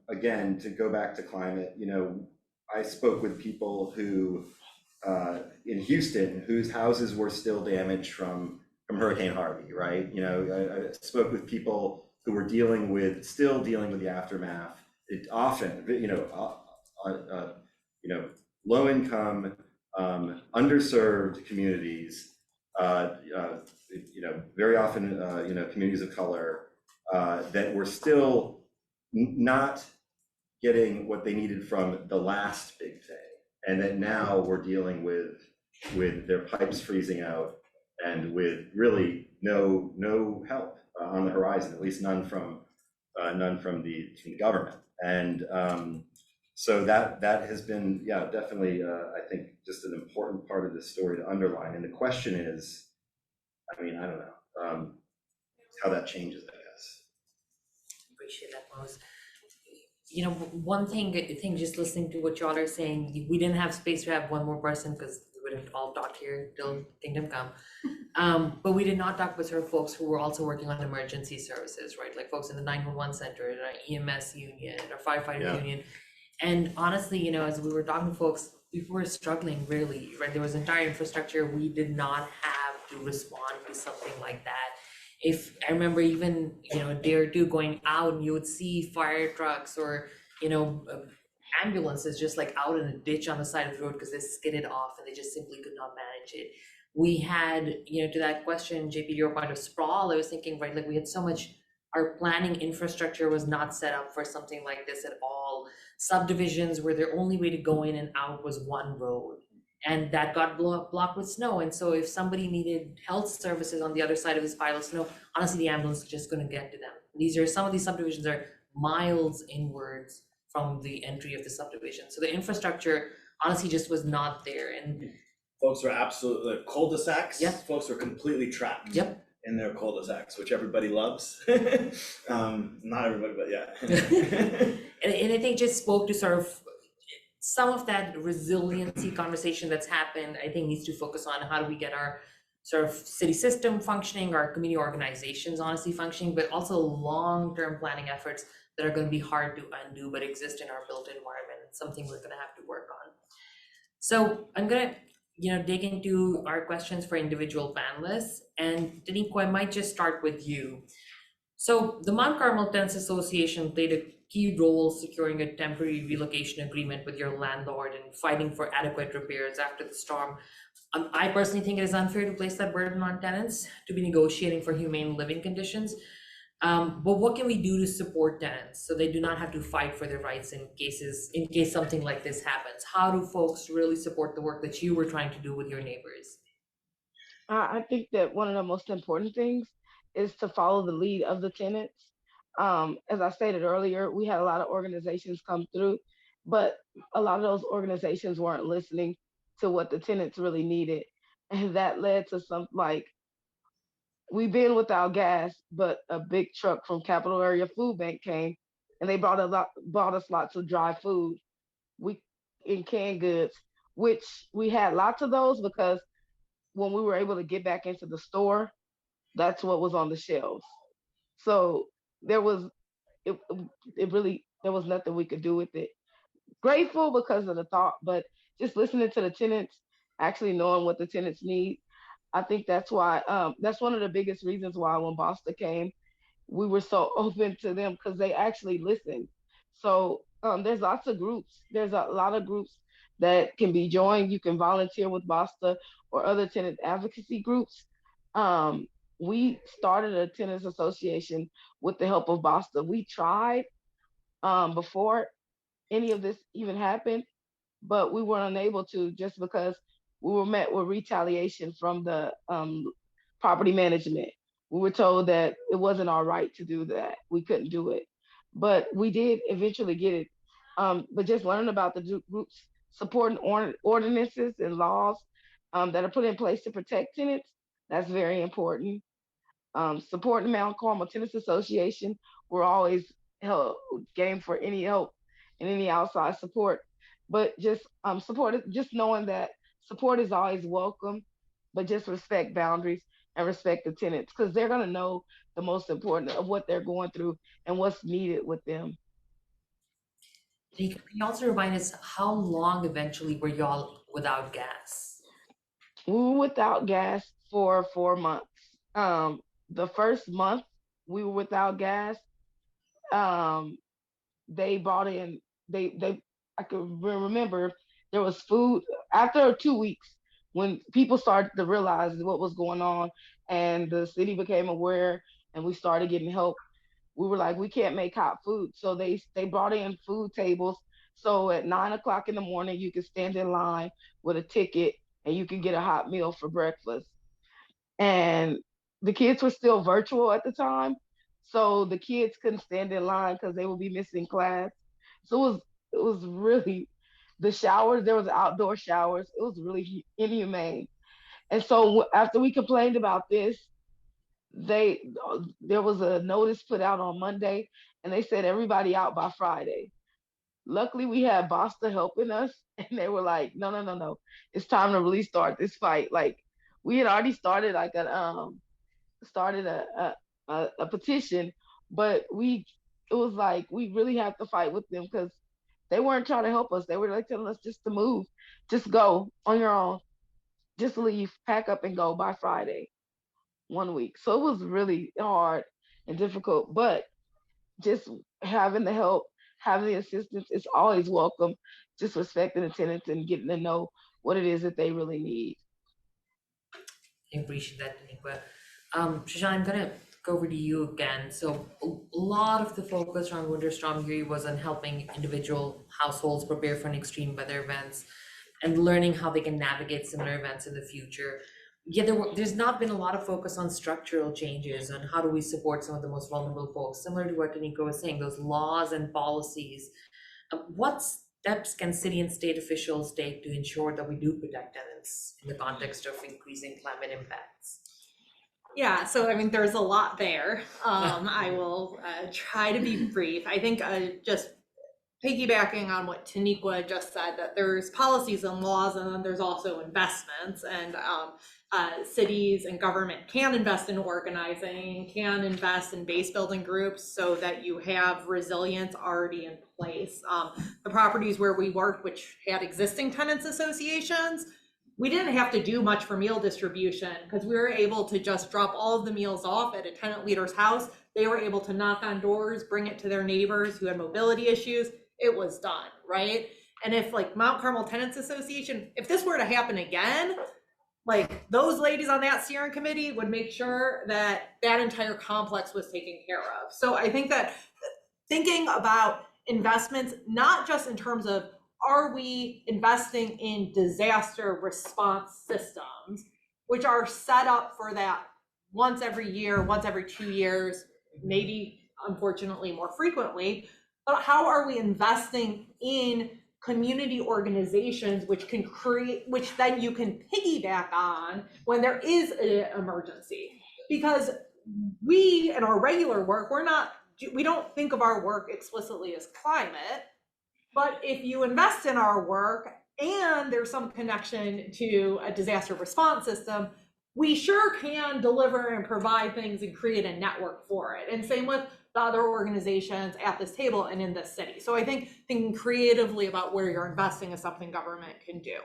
again, to go back to climate, you know, I spoke with people who, in Houston, whose houses were still damaged from Hurricane Harvey, right? You know, I spoke with people who were still dealing with the aftermath. It often, low income, underserved communities, very often, communities of color, that were still not getting what they needed from the last big thing. And that now we're dealing with their pipes freezing out and with really no help on the horizon, at least none from the government. And so that has been, yeah, definitely, I think, just an important part of this story to underline. And the question is, I mean, I don't know how that changes, I guess. Appreciate that, Mose. You know, one thing, I think just listening to what y'all are saying, we didn't have space to have one more person because we would have all talked here till kingdom come. But we did not talk with sort of folks who were also working on emergency services, right? Like folks in the 911 center, our EMS union, our firefighter union. And honestly, you know, as we were talking to folks, we were struggling really, right? There was entire infrastructure we did not have to respond to something like that. If I remember even, you know, a day or two going out and you would see fire trucks or, you know, ambulances just like out in a ditch on the side of the road because they skidded off and they just simply could not manage it. We had, you know, to that question, JP, your point of sprawl, I was thinking, right, like we had so much, our planning infrastructure was not set up for something like this at all. Subdivisions where their only way to go in and out was one road. And that got blocked with snow. And so if somebody needed health services on the other side of this pile of snow, honestly, the ambulance is just gonna get to them. Some of these subdivisions are miles inwards from the entry of the subdivision. So the infrastructure honestly just was not there. And Folks were absolutely, cul-de-sacs. Yep. Folks were completely trapped. Yep. In their cul-de-sacs, which everybody loves. Not everybody, but yeah. and I think just spoke to sort of some of that resiliency conversation that's happened. I think needs to focus on how do we get our sort of city system functioning, our community organizations honestly functioning, but also long-term planning efforts that are going to be hard to undo but exist in our built environment. It's something we're going to have to work on. So I'm going to, you know, dig into our questions for individual panelists. And Danico, I might just start with you. So the Mount Carmel Tenants Association played a key role securing a temporary relocation agreement with your landlord and fighting for adequate repairs after the storm. I personally think it is unfair to place that burden on tenants to be negotiating for humane living conditions. But what can we do to support tenants so they do not have to fight for their rights in case something like this happens? How do folks really support the work that you were trying to do with your neighbors? I think that one of the most important things is to follow the lead of the tenants. As I stated earlier, we had a lot of organizations come through, but a lot of those organizations weren't listening to what the tenants really needed. And that led to something like, we've been without gas, but a big truck from Capital Area Food Bank came and they brought us lots of dry food. In canned goods, which we had lots of those because when we were able to get back into the store, that's what was on the shelves. So there was there was nothing we could do with it. Grateful because of the thought, but just listening to the tenants, actually knowing what the tenants need, I think that's why that's one of the biggest reasons why when Boston came, we were so open to them because they actually listened. So there's lots of groups. There's a lot of groups that can be joined. You can volunteer with BASTA or other tenant advocacy groups. We started a tenants association with the help of BASTA. We tried before any of this even happened, but we were unable to just because we were met with retaliation from the property management. We were told that it wasn't our right to do that. We couldn't do it, but we did eventually get it. But just learning about the groups supporting ordinances and laws that are put in place to protect tenants, that's very important. Supporting Mount Carmel Tenants Association, we're always game for any help and any outside support. But just just knowing that support is always welcome, but just respect boundaries and respect the tenants because they're gonna know the most important of what they're going through and what's needed with them. Can you also remind us how long eventually were y'all without gas? We were without gas for 4 months. The first month we were without gas. Um, they brought in they I could remember there was food after 2 weeks when people started to realize what was going on and the city became aware and we started getting help. We were like, we can't make hot food, so they brought in food tables. So at 9 o'clock in the morning, you could stand in line with a ticket and you could get a hot meal for breakfast. And the kids were still virtual at the time, so the kids couldn't stand in line because they would be missing class. So it was really the showers. There was outdoor showers. It was really inhumane. And so after we complained about this, they there was a notice put out on Monday, and they said everybody out by Friday. Luckily, we had Boston helping us, and they were like, "No, no, no, no! It's time to really start this fight." Like we had already started like a petition, but it was like we really have to fight with them because they weren't trying to help us. They were like telling us just to move, just go on your own, just leave, pack up, and go by Friday. 1 week. So it was really hard and difficult, but just having the help, having the assistance is always welcome. Just respecting the tenants and getting to know what it is that they really need. I appreciate that, Taniqua. Shashan, I'm gonna go over to you again. So a lot of the focus around Winter Storm Uri was on helping individual households prepare for an extreme weather events and learning how they can navigate similar events in the future. Yet there's not been a lot of focus on structural changes, on how do we support some of the most vulnerable folks, similar to what Taniqua was saying, those laws and policies. What steps can city and state officials take to ensure that we do protect tenants in the context of increasing climate impacts? Yeah, so I mean, there's a lot there. I will try to be brief. I think just piggybacking on what Taniqua just said, that there's policies and laws, and then there's also investments, and cities and government can invest in organizing, can invest in base building groups so that you have resilience already in place. The properties where we worked, which had existing tenants associations, we didn't have to do much for meal distribution because we were able to just drop all of the meals off at a tenant leader's house. They were able to knock on doors, bring it to their neighbors who had mobility issues. It was done, right? And if like Mount Carmel Tenants Association, if this were to happen again, like those ladies on that steering committee would make sure that that entire complex was taken care of. So I think that thinking about investments, not just in terms of are we investing in disaster response systems, which are set up for that once every year, once every 2 years, maybe unfortunately more frequently, but how are we investing in community organizations which can create, which then you can piggyback on when there is an emergency? Because we, in our regular work, we don't think of our work explicitly as climate, but if you invest in our work and there's some connection to a disaster response system, we sure can deliver and provide things and create a network for it. And same with the other organizations at this table and in this city. So I think thinking creatively about where you're investing is something government can do.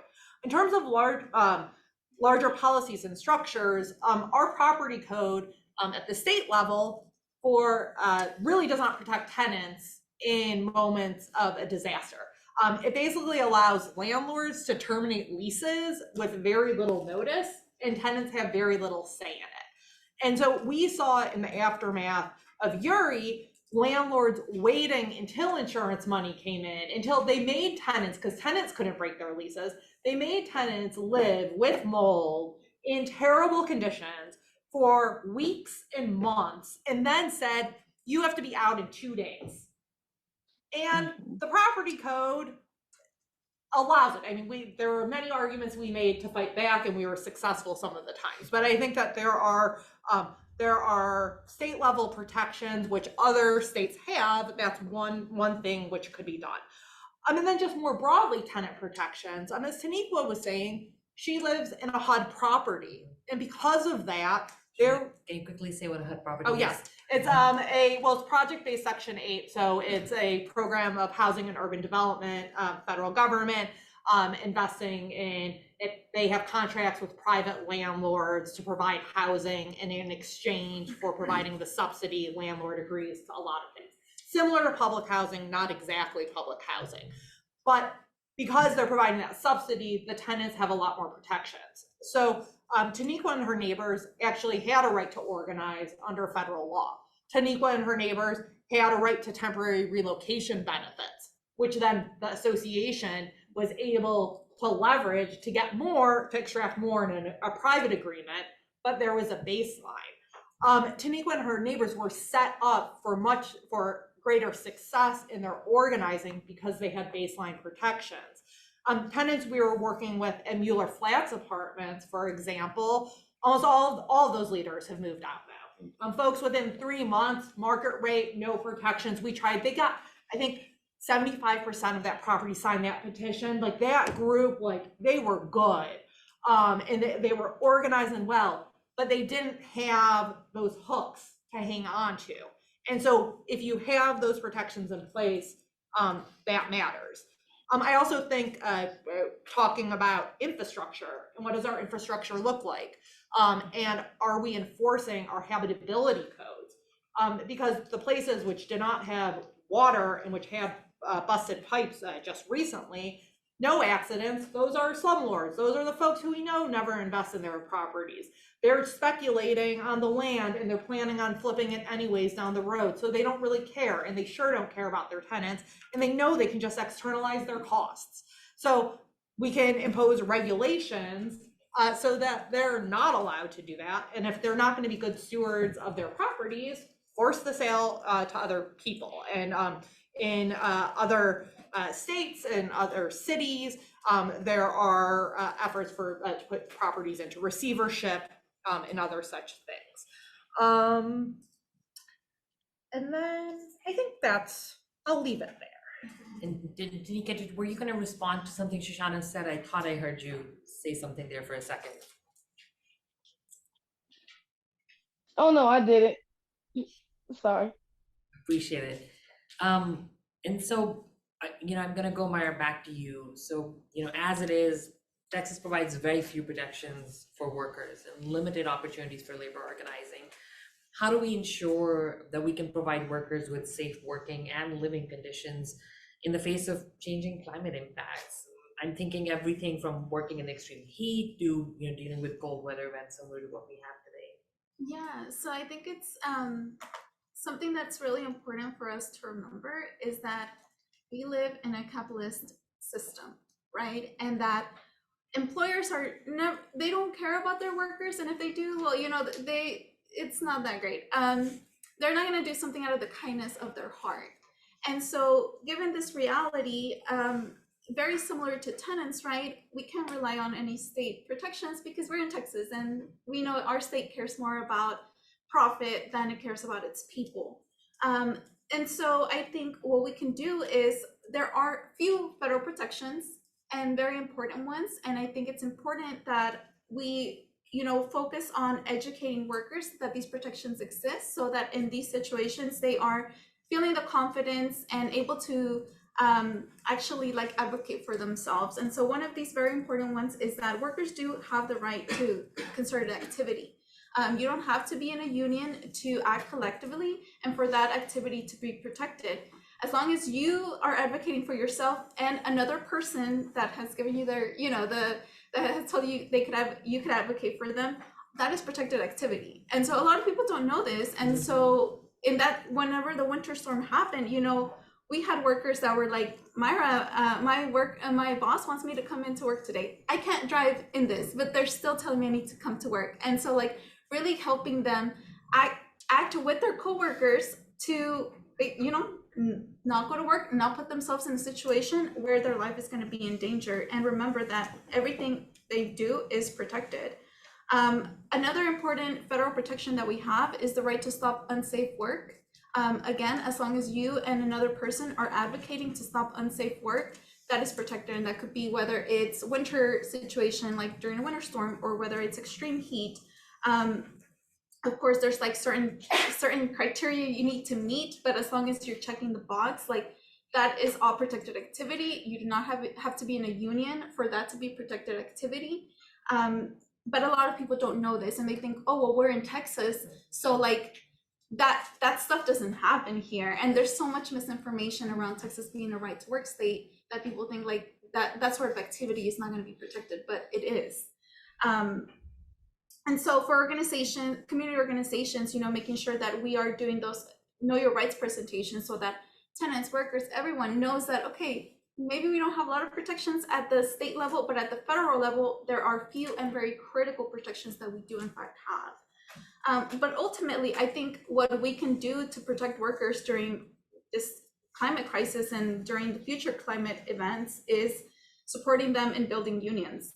In terms of larger policies and structures, our property code at the state level really does not protect tenants in moments of a disaster. It basically allows landlords to terminate leases with very little notice, and tenants have very little say in it. And so we saw in the aftermath of Uri, landlords waiting until insurance money came in, until they made tenants, because tenants couldn't break their leases, they made tenants live with mold in terrible conditions for weeks and months, and then said, you have to be out in 2 days. And the property code allows it. I mean, there were many arguments we made to fight back, and we were successful some of the times. But I think that there are state level protections which other states have. That's one thing which could be done. And then just more broadly, tenant protections. As Taniqua was saying, she lives in a HUD property, and because of that, There, Can you quickly say what a HUD property oh, is? yes, it's well, it's project-based Section 8, so it's a program of housing and urban development, federal government, investing in it. They have contracts with private landlords to provide housing, and in exchange for providing the subsidy, landlord agrees to a lot of things. Similar to public housing, not exactly public housing, but because they're providing that subsidy, the tenants have a lot more protections. So Taniqua and her neighbors actually had a right to organize under federal law. Taniqua and her neighbors had a right to temporary relocation benefits, which then the association was able to leverage to get more, to extract more in a private agreement, but there was a baseline. Taniqua and her neighbors were set up for greater success in their organizing because they had baseline protections. Tenants we were working with in Mueller Flats apartments, for example, almost all of those leaders have moved out now. Folks within 3 months, market rate, no protections. We tried, they got, I think 75% of that property signed that petition. Like that group, like they were good. And they were organizing well, but they didn't have those hooks to hang on to. And so if you have those protections in place, that matters. I also think talking about infrastructure and what does our infrastructure look like? And are we enforcing our habitability codes? Because the places which do not have water and which have busted pipes just recently, no accidents, those are slumlords. Those are the folks who we know never invest in their properties. They're speculating on the land and they're planning on flipping it anyways down the road. So they don't really care, and they sure don't care about their tenants, and they know they can just externalize their costs. So we can impose regulations so that they're not allowed to do that. And if they're not going to be good stewards of their properties, force the sale to other people. And in other states and other cities, there are efforts to put properties into receivership and other such things. And then I think I'll leave it there. And did you get to, were you going to respond to something Shoshana said? I thought I heard you say something there for a second. Oh no, I didn't. Sorry. Appreciate it. And so, I'm going to go, Myra, back to you. So, as it is, Texas provides very few protections for workers and limited opportunities for labor organizing. How do we ensure that we can provide workers with safe working and living conditions in the face of changing climate impacts? I'm thinking everything from working in extreme heat to dealing with cold weather events similar to what we have today. Yeah, so I think it's something that's really important for us to remember is that we live in a capitalist system, right? And that employers they don't care about their workers, and if they do, well, it's not that great. They're not going to do something out of the kindness of their heart. And so given this reality, very similar to tenants, right? We can't rely on any state protections because we're in Texas and we know our state cares more about profit than it cares about its people. And so I think what we can do is there are few federal protections and very important ones. And I think it's important that we focus on educating workers that these protections exist so that in these situations, they are feeling the confidence and able to actually advocate for themselves. And so one of these very important ones is that workers do have the right to concerted activity. You don't have to be in a union to act collectively and for that activity to be protected. As long as you are advocating for yourself and another person that has given you their, that has told you you could advocate for them, that is protected activity. And so a lot of people don't know this. And so whenever the winter storm happened, we had workers that were like, Myra, my boss wants me to come into work today. I can't drive in this, but they're still telling me I need to come to work. And so really helping them act with their coworkers to, not go to work, not put themselves in a situation where their life is going to be in danger, and remember that everything they do is protected. Another important federal protection that we have is the right to stop unsafe work. Again, as long as you and another person are advocating to stop unsafe work, that is protected. And that could be whether it's winter situation, like during a winter storm, or whether it's extreme heat. Of course, there's like certain criteria you need to meet, but as long as you're checking the box, like that is all protected activity. You do not have to be in a union for that to be protected activity. But a lot of people don't know this, and they think, oh, well, we're in Texas, so like that stuff doesn't happen here. And there's so much misinformation around Texas being a right to work state that people think like that sort of activity is not going to be protected, but it is. And so for community organizations, you know, making sure that we are doing those know your rights presentations so that tenants, workers, everyone knows that, okay, maybe we don't have a lot of protections at the state level, but at the federal level, there are few and very critical protections that we do in fact have. But ultimately, I think what we can do to protect workers during this climate crisis and during the future climate events is supporting them in building unions.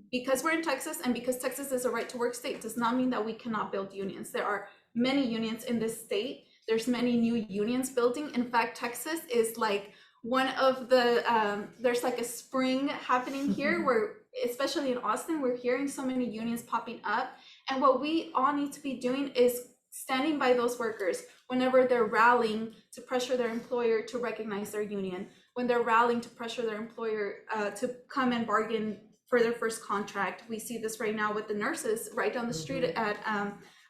Because we're in Texas and because Texas is a right to work state does not mean that we cannot build unions. There are many unions in this state. There's many new unions building. In fact, Texas is like one of the, there's like a spring happening here where, especially in Austin, we're hearing so many unions popping up. And what we all need to be doing is standing by those workers whenever they're rallying to pressure their employer to recognize their union, when they're rallying to pressure their employer to come and bargain for their first contract. We see this right now with the nurses right down the street at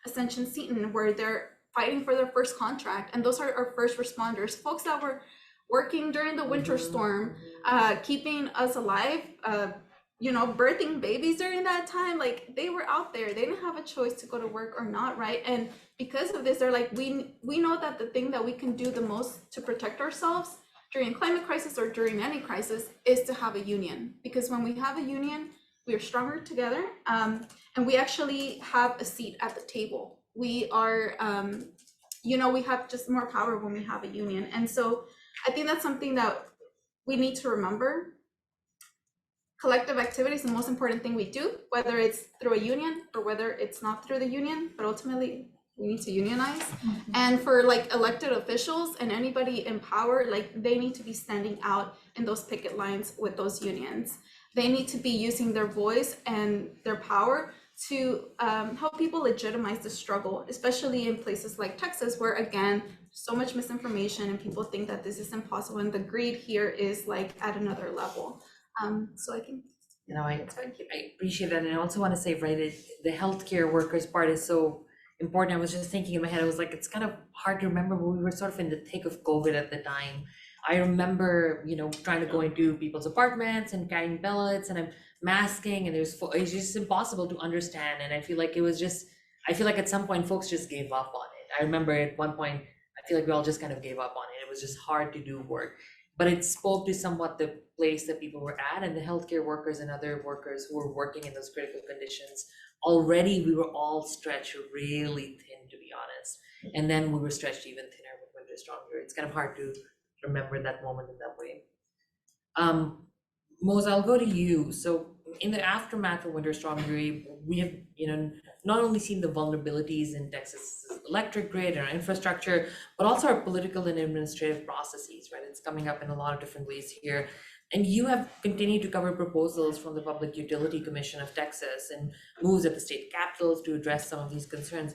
Ascension Seton, where they're fighting for their first contract. And those are our first responders, folks that were working during the winter storm, keeping us alive, you know, birthing babies during that time. Like they were out there, they didn't have a choice to go to work or not, right? And because of this, they're like, we know that the thing that we can do the most to protect ourselves during climate crisis or during any crisis is to have a union. Because when we have a union, we are stronger together, and we actually have a seat at the table. We are, you know, we have just more power when we have a union. And so I think that's something that we need to remember. Collective activity is the most important thing we do, whether it's through a union or whether it's not through the union, but ultimately we need to unionize. And for like elected officials and anybody in power, like they need to be standing out in those picket lines with those unions. They need to be using their voice and their power to help people legitimize the struggle, especially in places like Texas, where again, so much misinformation and people think that this is impossible, and the greed here is like at another level. So I think, you know, I appreciate that. And I also want to say, right, the healthcare workers part is so important. I was just thinking in my head, I was like, it's kind of hard to remember, but we were sort of in the thick of COVID at the time. I remember, you know, trying to go into people's apartments and carrying ballots, and I'm masking, and it's just impossible to understand. And I feel like I feel like at some point folks just gave up on it. I remember at one point, I feel like we all just kind of gave up on it. It was just hard to do work, but it spoke to somewhat the place that people were at, and the healthcare workers and other workers who were working in those critical conditions. Already we were all stretched really thin, to be honest. And then we were stretched even thinner with Winter Storm Uri. It's kind of hard to remember that moment in that way. Mose, I'll go to you. So in the aftermath of Winter Storm Uri, we have, you know, not only seen the vulnerabilities in Texas' electric grid and our infrastructure, but also our political and administrative processes, right? It's coming up in a lot of different ways here. And you have continued to cover proposals from the Public Utility Commission of Texas and moves at the state capitals to address some of these concerns.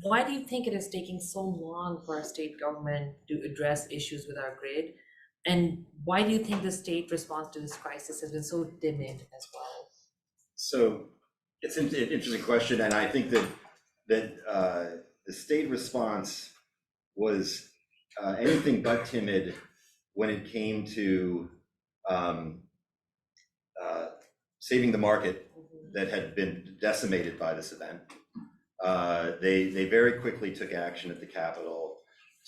Why do you think it is taking so long for our state government to address issues with our grid? And why do you think the state response to this crisis has been so timid as well? So it's an interesting question, and I think that the state response was anything but timid when it came to saving the market that had been decimated by this event. They very quickly took action at the Capitol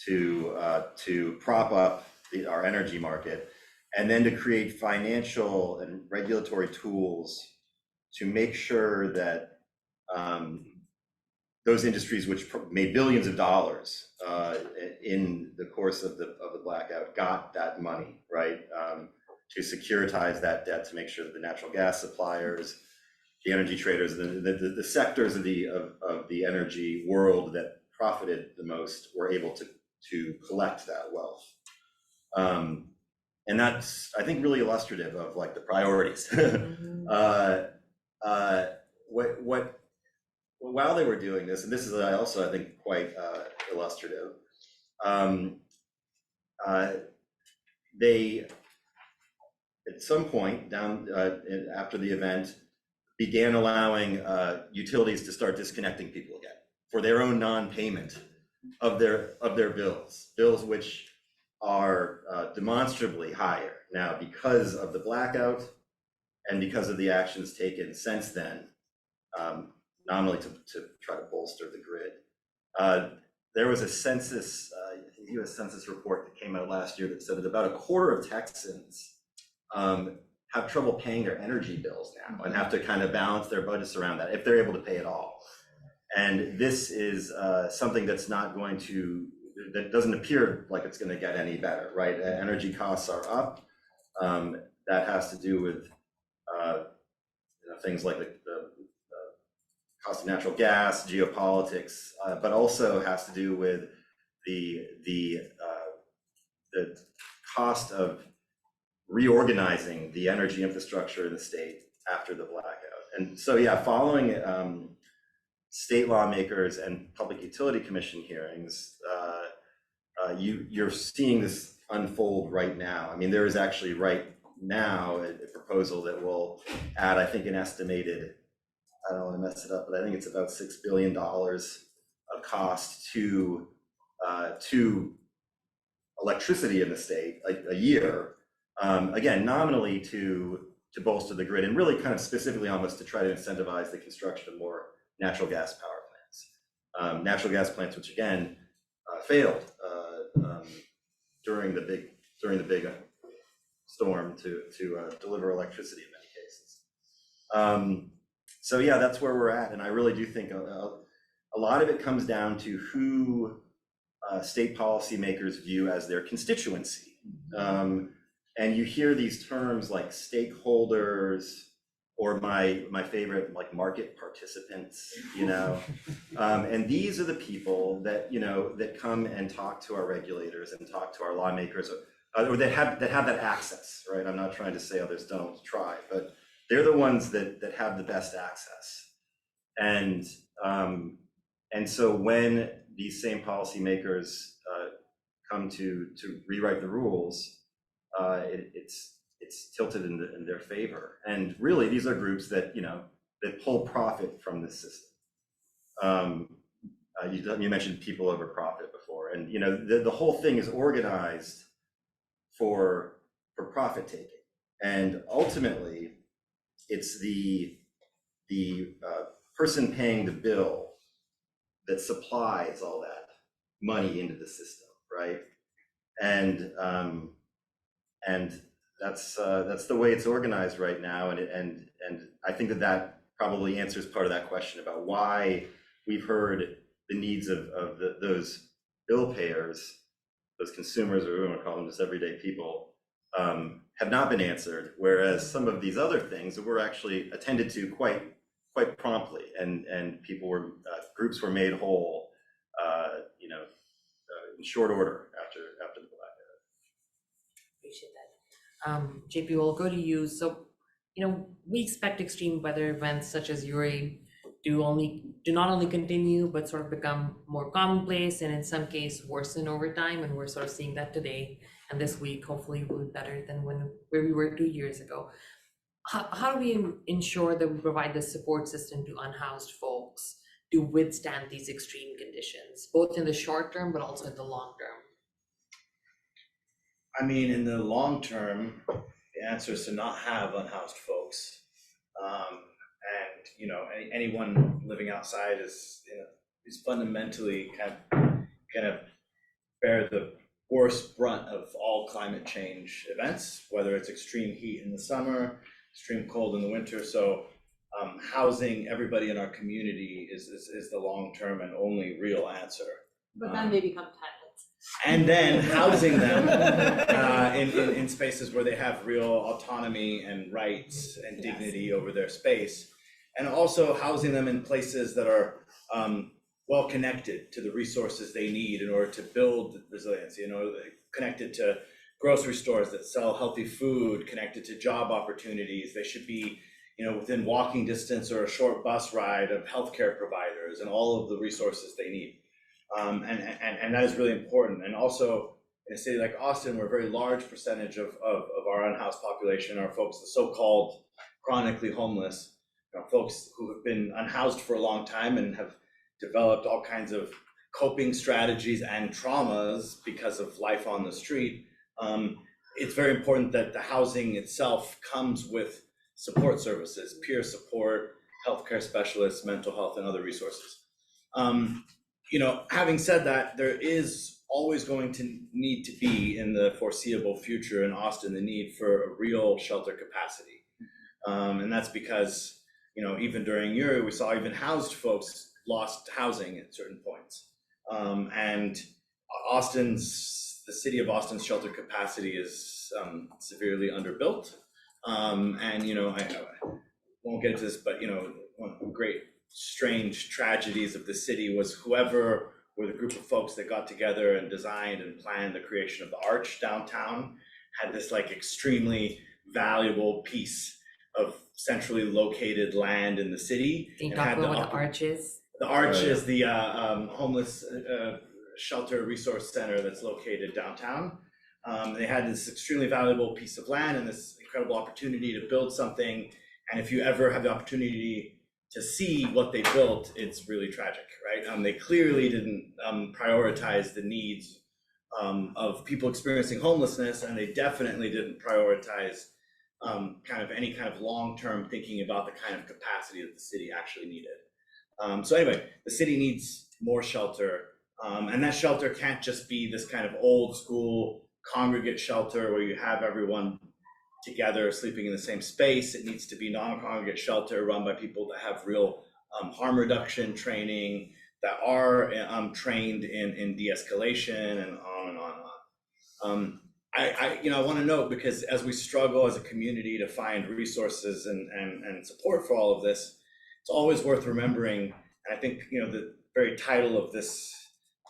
to prop up our energy market, and then to create financial and regulatory tools to make sure that those industries which made billions of dollars in the course of the blackout got that money, right? To securitize that debt, to make sure that the natural gas suppliers, the energy traders, the sectors of the energy world that profited the most were able to collect that wealth. And that's, I think, really illustrative of like the priorities. while they were doing this, and this is also, I think, quite illustrative, they, at some point down after the event, began allowing utilities to start disconnecting people again for their own non-payment of their bills which are demonstrably higher now because of the blackout and because of the actions taken since then, nominally to try to bolster the grid. There was a census, U.S. Census report that came out last year that said that about a quarter of Texans have trouble paying their energy bills now and have to kind of balance their budgets around that if they're able to pay it all. And this is something that's not going to, that doesn't appear like it's going to get any better, right? Energy costs are up. That has to do with things like the cost of natural gas, geopolitics, but also has to do with the cost of reorganizing the energy infrastructure in the state after the blackout. And so, yeah, following state lawmakers and Public Utility Commission hearings, you're seeing this unfold right now. I mean, there is actually right now a proposal that will add, I think, an estimated, I don't want to mess it up, but I think it's about $6 billion of cost to electricity in the state a year. Again, nominally to bolster the grid and really kind of specifically almost to try to incentivize the construction of more natural gas power plants. Natural gas plants, which again failed during the big storm to deliver electricity in many cases. So yeah, that's where we're at, and I really do think a lot of it comes down to who state policymakers view as their constituency. And you hear these terms like stakeholders, or my favorite, like market participants, and these are the people that, that come and talk to our regulators and talk to our lawmakers, or that have that access, right? I'm not trying to say others don't try, but they're the ones that have the best access. And so when these same policymakers come to rewrite the rules, it's tilted in their favor. And really, these are groups that that pull profit from this system. You mentioned people over profit before, and the whole thing is organized for profit taking, and ultimately, it's the person paying the bill that supplies all that money into the system, right? And that's the way it's organized right now, and I think that probably answers part of that question about why we've heard the needs of those bill payers, those consumers, or we want to call them just everyday people, have not been answered, whereas some of these other things were actually attended to quite promptly, and people were groups were made whole, in short order after the blackout. Appreciate that. JP, we'll go to you. So, we expect extreme weather events such as Uri to not only continue, but sort of become more commonplace, and in some case worsen over time. And we're sort of seeing that today. And this week, hopefully will be better than where we were 2 years ago. How do we ensure that we provide the support system to unhoused folks to withstand these extreme conditions, both in the short term, but also in the long term? I mean, in the long term, the answer is to not have unhoused folks. And anyone living outside is fundamentally kind of bear the worst brunt of all climate change events, whether it's extreme heat in the summer, extreme cold in the winter. So housing everybody in our community is the long-term and only real answer. But then they become tenants. And then housing them in spaces where they have real autonomy and rights and dignity over their space, and also housing them in places that are well connected to the resources they need in order to build resilience. Connected to grocery stores that sell healthy food, connected to job opportunities. They should be within walking distance or a short bus ride of healthcare providers and all of the resources they need. And that is really important. And also in a city like Austin, where a very large percentage of our unhoused population are folks, the so-called chronically homeless, folks who have been unhoused for a long time and have developed all kinds of coping strategies and traumas because of life on the street. It's very important that the housing itself comes with support services, peer support, healthcare specialists, mental health, and other resources. Having said that, there is always going to need to be in the foreseeable future in Austin the need for a real shelter capacity. And that's because, even during Uri, we saw even housed folks lost housing at certain points. And the city of Austin's shelter capacity is severely underbuilt. And I won't get into this, but one of the great strange tragedies of the city was whoever were the group of folks that got together and designed and planned the creation of the Arch downtown had this like extremely valuable piece of centrally located land in the city. Can you talk about what the Arch is? The Arch is the homeless shelter resource center that's located downtown. They had this extremely valuable piece of land and this incredible opportunity to build something. And if you ever have the opportunity to see what they built, it's really tragic, right? They clearly didn't prioritize the needs of people experiencing homelessness, and they definitely didn't prioritize any kind of long-term thinking about the kind of capacity that the city actually needed. So anyway, the city needs more shelter, and that shelter can't just be this kind of old school congregate shelter where you have everyone together sleeping in the same space. It needs to be non-congregate shelter run by people that have real harm reduction training, that are trained in de-escalation, and on and on and on. I want to note, because as we struggle as a community to find resources and support for all of this, it's always worth remembering, and I think the very title of this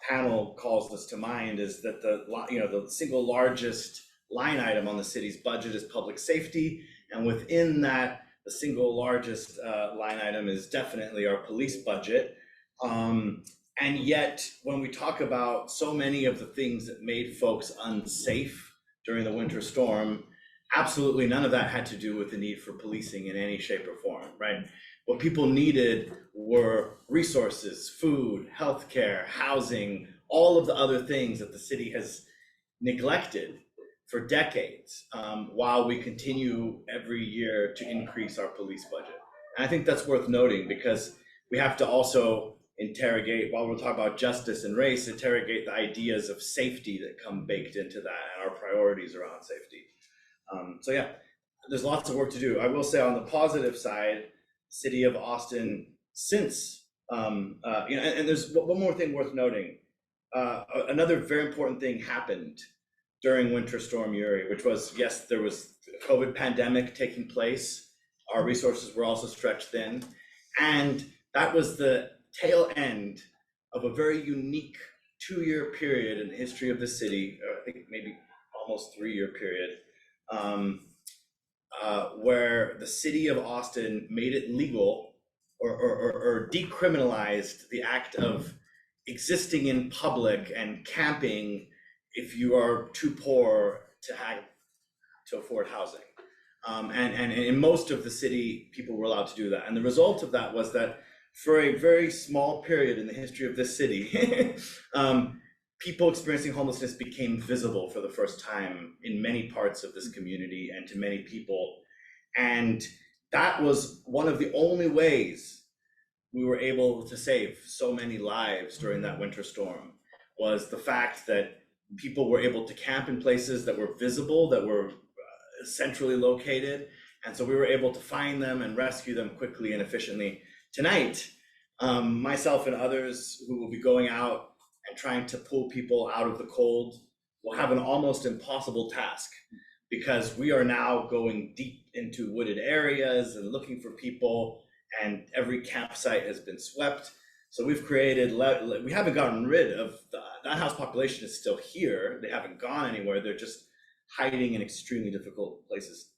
panel calls this to mind, is that the single largest line item on the city's budget is public safety, and within that, the single largest line item is definitely our police budget. And yet, when we talk about so many of the things that made folks unsafe during the winter storm, absolutely none of that had to do with the need for policing in any shape or form, right? What people needed were resources, food, healthcare, housing, all of the other things that the city has neglected for decades, while we continue every year to increase our police budget. And I think that's worth noting, because we have to also interrogate, while we're talking about justice and race, interrogate the ideas of safety that come baked into that and our priorities around safety. So yeah, there's lots of work to do. I will say, on the positive side, city of Austin, since, and there's one more thing worth noting. Another very important thing happened during Winter Storm Uri, which was, yes, there was a COVID pandemic taking place. Our resources were also stretched thin. And that was the tail end of a very unique 2-year period in the history of the city, or I think maybe almost 3-year period, where the city of Austin made it legal or decriminalized the act of existing in public and camping if you are too poor to afford housing. And in most of the city, people were allowed to do that. And the result of that was that for a very small period in the history of this city, people experiencing homelessness became visible for the first time in many parts of this community and to many people. And that was one of the only ways we were able to save so many lives during that winter storm, was the fact that people were able to camp in places that were visible, that were centrally located. And so we were able to find them and rescue them quickly and efficiently. Tonight, myself and others who will be going out and trying to pull people out of the cold will have an almost impossible task, because we are now going deep into wooded areas and looking for people, and every campsite has been swept. So we've created, we haven't gotten rid of, that house population is still here. They haven't gone anywhere. They're just hiding in extremely difficult places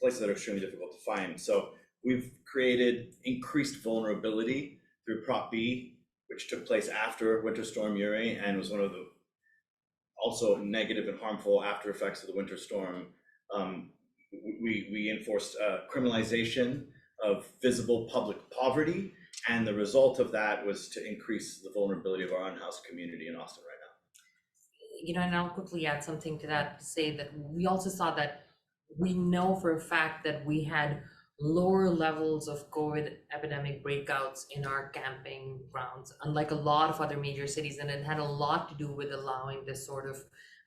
that are extremely difficult to find. So we've created increased vulnerability through Prop B, which took place after Winter Storm Uri and was one of the also negative and harmful after effects of the winter storm. We enforced criminalization of visible public poverty, and the result of that was to increase the vulnerability of our unhoused community in Austin right now. You know, and I'll quickly add something to that to say that we also saw that we know for a fact that we had lower levels of COVID epidemic breakouts in our camping grounds, unlike a lot of other major cities. And it had a lot to do with allowing this sort of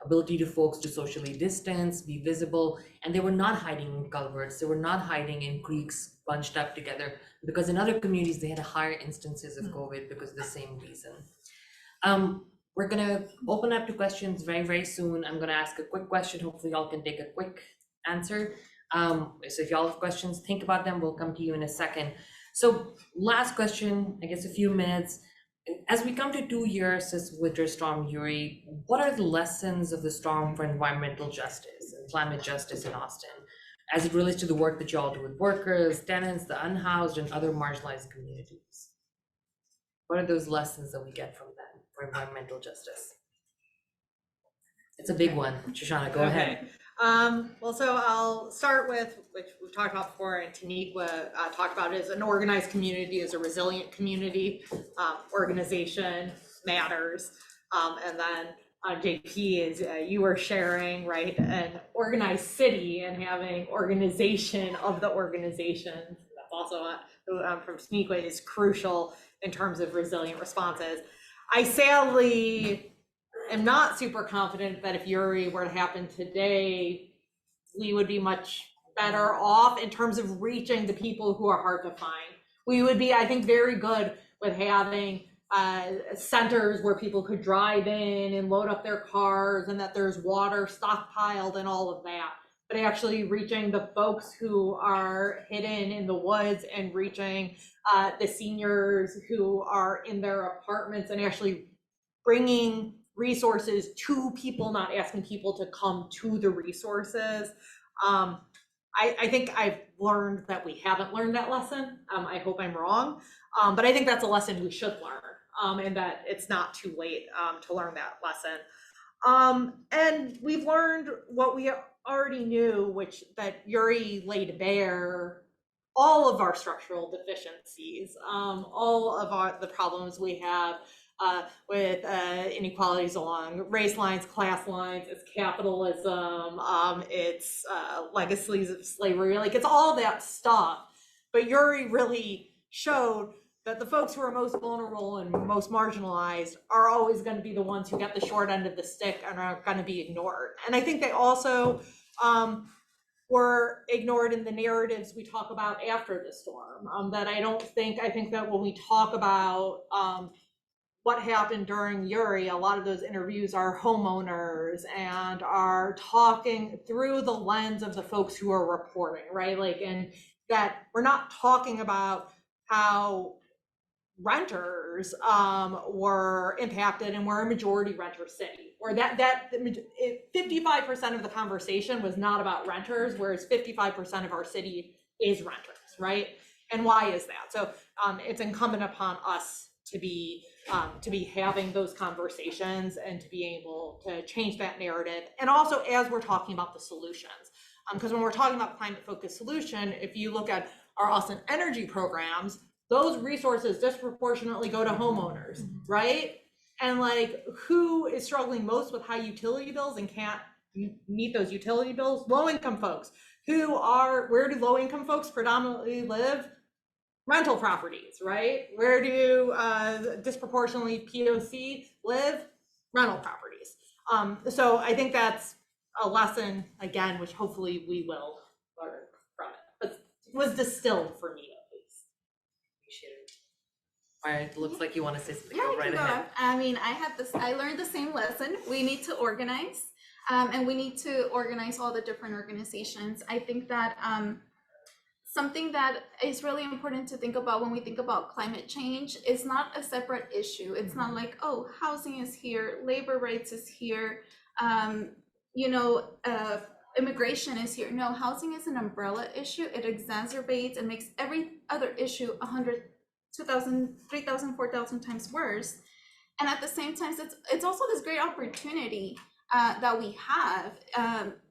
ability to folks to socially distance, be visible, and they were not hiding in culverts, they were not hiding in creeks bunched up together, because in other communities they had higher instances of COVID because of the same reason. We're gonna open up to questions very, very soon. I'm gonna ask a quick question. Hopefully y'all can take a quick answer. So if y'all have questions, think about them. We'll come to you in a second. So last question, I guess a few minutes. As we come to 2 years since Winter Storm Uri, what are the lessons of the storm for environmental justice and climate justice in Austin, as it relates to the work that y'all do with workers, tenants, the unhoused, and other marginalized communities? What are those lessons that we get from them for environmental justice? It's a big one. Shoshana, go ahead. Well, so I'll start with, which we've talked about before, and Taniqua talked about, is an organized community is a resilient community. Organization matters. And then JP is you were sharing, right, an organized city and having organization of the organization. That's also from Taniqua is crucial in terms of resilient responses. I sadly am not super confident that if Uri were to happen today, we would be much better off in terms of reaching the people who are hard to find. We would be, I think, very good with having centers where people could drive in and load up their cars, and that there's water stockpiled and all of that. But actually reaching the folks who are hidden in the woods, and reaching the seniors who are in their apartments, and actually bringing resources to people, not asking people to come to the resources. I think I've learned that we haven't learned that lesson. I hope I'm wrong, but I think that's a lesson we should learn, and that it's not too late to learn that lesson. And we've learned what we already knew, which that Uri laid bare all of our structural deficiencies, all of the problems we have with inequalities along race lines, class lines, it's capitalism, it's legacies of slavery, like it's all that stuff. But Uri really showed that the folks who are most vulnerable and most marginalized are always going to be the ones who get the short end of the stick and are going to be ignored. And I think they also were ignored in the narratives we talk about after the storm. I think that when we talk about what happened during Uri, a lot of those interviews are homeowners and are talking through the lens of the folks who are reporting, right? Like, and that we're not talking about how renters were impacted, and we're a majority renter city, or that 55% of the conversation was not about renters, whereas 55% of our city is renters, right? And why is that? So it's incumbent upon us to be having those conversations and to be able to change that narrative. And also, as we're talking about the solutions, because when we're talking about climate focused solution, if you look at our Austin energy programs, those resources disproportionately go to homeowners, right? And like, who is struggling most with high utility bills and can't meet those utility bills? Low income folks. Where do low income folks predominantly live? Rental properties, right? Where do disproportionately POC live? Rental properties. So I think that's a lesson, again, which hopefully we will learn from it. But it was distilled for me, at least. Appreciate it. All right, looks like you want to say something. Yeah, Go I right can go ahead. on. I mean, I learned the same lesson. We need to organize, and we need to organize all the different organizations. I think that something that is really important to think about when we think about climate change is not a separate issue. It's not like, oh, housing is here, labor rights is here, immigration is here. No, housing is an umbrella issue. It exacerbates and makes every other issue 100, 2,000, 3,000, 4,000 times worse. And at the same time, it's also this great opportunity that we have.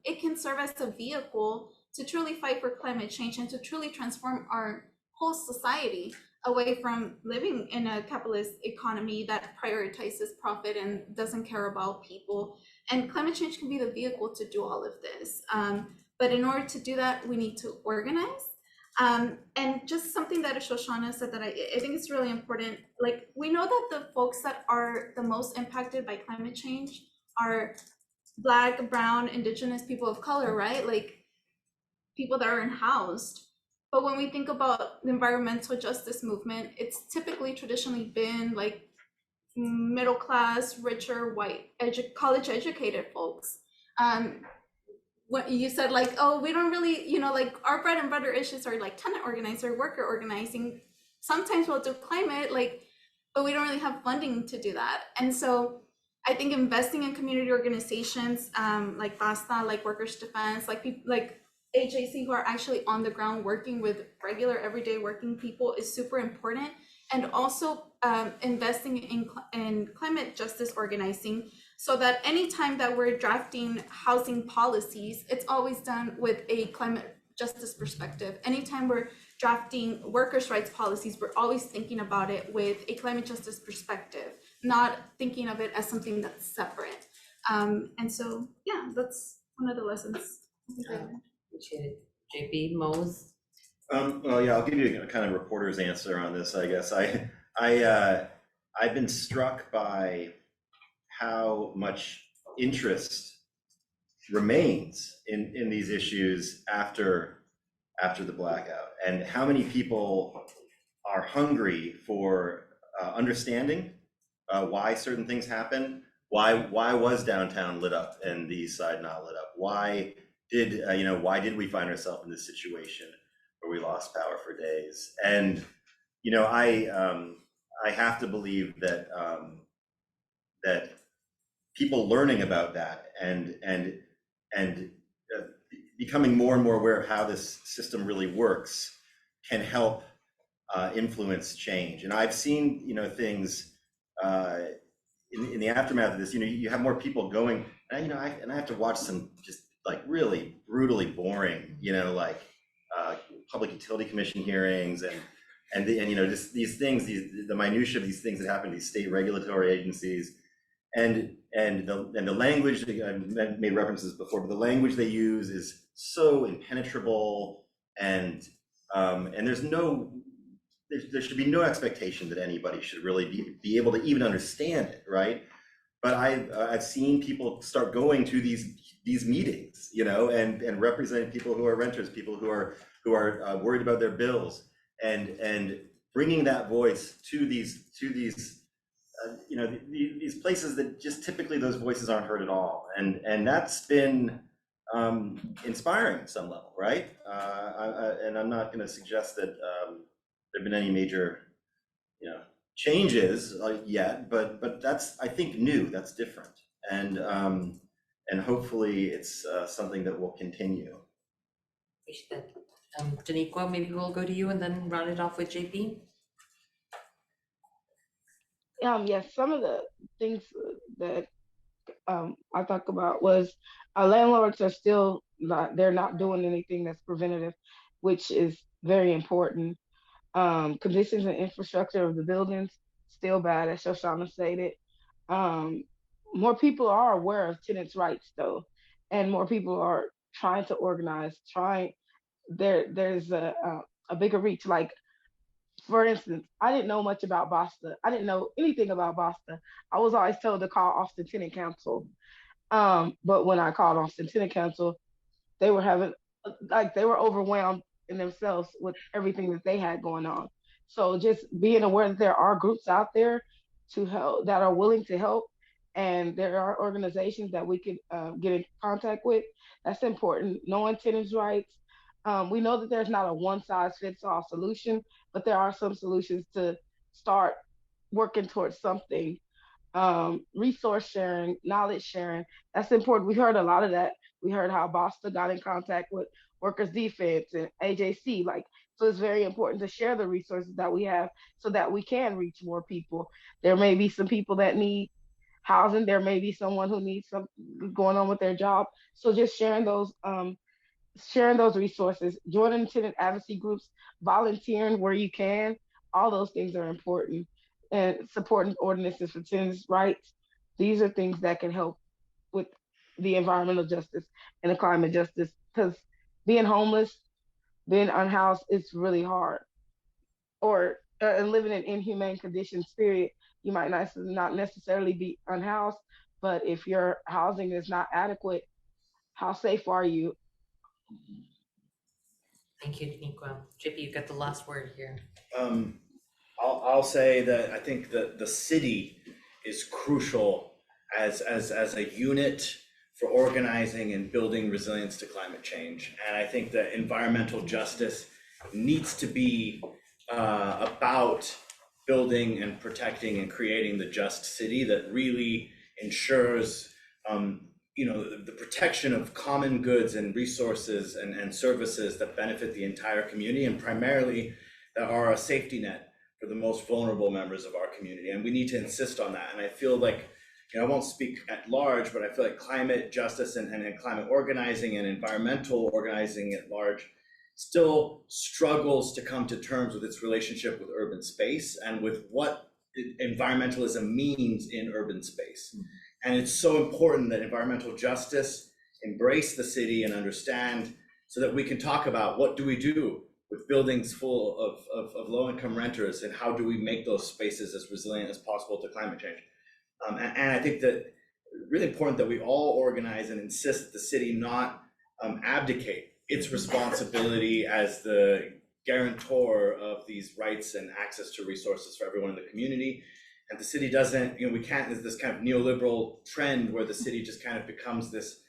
It can serve as a vehicle to truly fight for climate change and to truly transform our whole society away from living in a capitalist economy that prioritizes profit and doesn't care about people. And climate change can be the vehicle to do all of this. But in order to do that, we need to organize. And just something that Shoshana said that I think is really important. Like, we know that the folks that are the most impacted by climate change are Black, Brown, Indigenous people of color, right? Like, people that are unhoused. But when we think about the environmental justice movement, it's typically traditionally been like middle class, richer, white, college educated folks. What you said, like, oh, we don't really, like, our bread and butter issues are like tenant organizer, worker organizing. Sometimes we'll do climate, like, but we don't really have funding to do that. And so I think investing in community organizations like BASTA, like Workers Defense, like people like AJC who are actually on the ground working with regular everyday working people is super important. And also investing in climate justice organizing, so that anytime that we're drafting housing policies, it's always done with a climate justice perspective. Anytime we're drafting workers' rights policies, we're always thinking about it with a climate justice perspective, not thinking of it as something that's separate. And so, yeah, that's one of the lessons. Appreciate it. JP, Mose? Well, yeah, I'll give you a kind of reporter's answer on this, I guess. I've been struck by how much interest remains in these issues after the blackout, and how many people are hungry for understanding why certain things happen. Why was downtown lit up and the east side not lit up? Why did we find ourselves in this situation where we lost power for days? And I have to believe that that people learning about that and becoming more and more aware of how this system really works can help influence change. And I've seen things in the aftermath of this. You have more people going, and I have to watch some just like really brutally boring, public utility commission hearings and just these things, the minutia of these things that happen to these state regulatory agencies, and the language, I made references before, but the language they use is so impenetrable, and there should be no expectation that anybody should really be able to even understand it, right? But I've seen people start going to these meetings, and representing people who are renters, people who are worried about their bills, and bringing that voice to these places that just typically those voices aren't heard at all, and that's been inspiring at some level, right? And I'm not going to suggest that there've been any major changes yet, but that's, I think, new. That's different, and hopefully it's something that will continue. Appreciate that. Daniqua, maybe we'll go to you and then round it off with JP. Yes, some of the things that I talked about was landlords are still they're not doing anything that's preventative, which is very important. Conditions and infrastructure of the buildings still bad, as Shoshana stated. More people are aware of tenants' rights though, and more people are trying to organize. There's a bigger reach. Like, for instance, I didn't know much about BASTA. I didn't know anything about BASTA. I was always told to call Austin Tenant Council. But when I called Austin Tenant Council, they were overwhelmed in themselves with everything that they had going on. So just being aware that there are groups out there to help, that are willing to help, and there are organizations that we could get in contact with, that's important. Knowing tenants' rights. We know that there's not a one-size-fits-all solution, but there are some solutions to start working towards something. Resource sharing, knowledge sharing, that's important. We heard a lot of that We heard how Boston got in contact with Workers Defense and AJC. Like, so it's very important to share the resources that we have so that we can reach more people. There may be some people that need housing. There may be someone who needs something going on with their job. So just sharing those resources, joining tenant advocacy groups, volunteering where you can, all those things are important. And supporting ordinances for tenants' rights. These are things that can help with the environmental justice and the climate justice, because being homeless, being unhoused, it's really hard. Or living in inhumane conditions, period. You might not necessarily be unhoused, but if your housing is not adequate, how safe are you? Thank you, Daniqua. JP, you got the last word here. I'll say that I think that the city is crucial as a unit for organizing and building resilience to climate change. And I think that environmental justice needs to be about building and protecting and creating the just city that really ensures the protection of common goods and resources and services that benefit the entire community, and primarily that are a safety net for the most vulnerable members of our community. And we need to insist on that. And I feel like, I won't speak at large, but I feel like climate justice and climate organizing and environmental organizing at large still struggles to come to terms with its relationship with urban space and with what environmentalism means in urban space. And it's so important that environmental justice embrace the city and understand, so that we can talk about what do we do with buildings full of low-income renters, and how do we make those spaces as resilient as possible to climate change. And I think that really important that we all organize and insist that the city not abdicate its responsibility as the guarantor of these rights and access to resources for everyone in the community. And the city doesn't, we can't, there's this kind of neoliberal trend where the city just kind of becomes this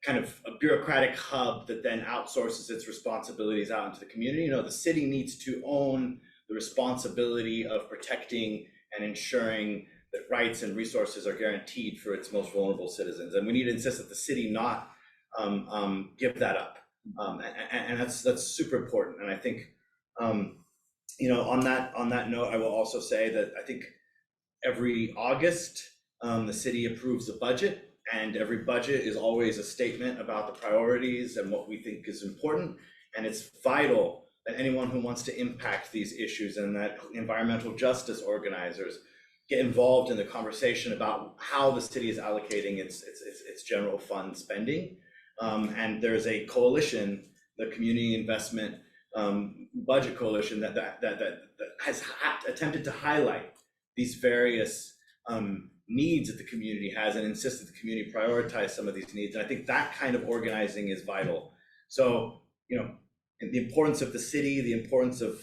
kind of a bureaucratic hub that then outsources its responsibilities out into the community. The city needs to own the responsibility of protecting and ensuring that rights and resources are guaranteed for its most vulnerable citizens. And we need to insist that the city not give that up. And that's super important. And I think, on that note, I will also say that I think every August, the city approves a budget, and every budget is always a statement about the priorities and what we think is important. And it's vital that anyone who wants to impact these issues and that environmental justice organizers get involved in the conversation about how the city is allocating its general fund spending. And there's a coalition, the Community Investment Budget Coalition, that has attempted to highlight these various needs that the community has and insist that the community prioritize some of these needs. And I think that kind of organizing is vital. So, the importance of the city, the importance of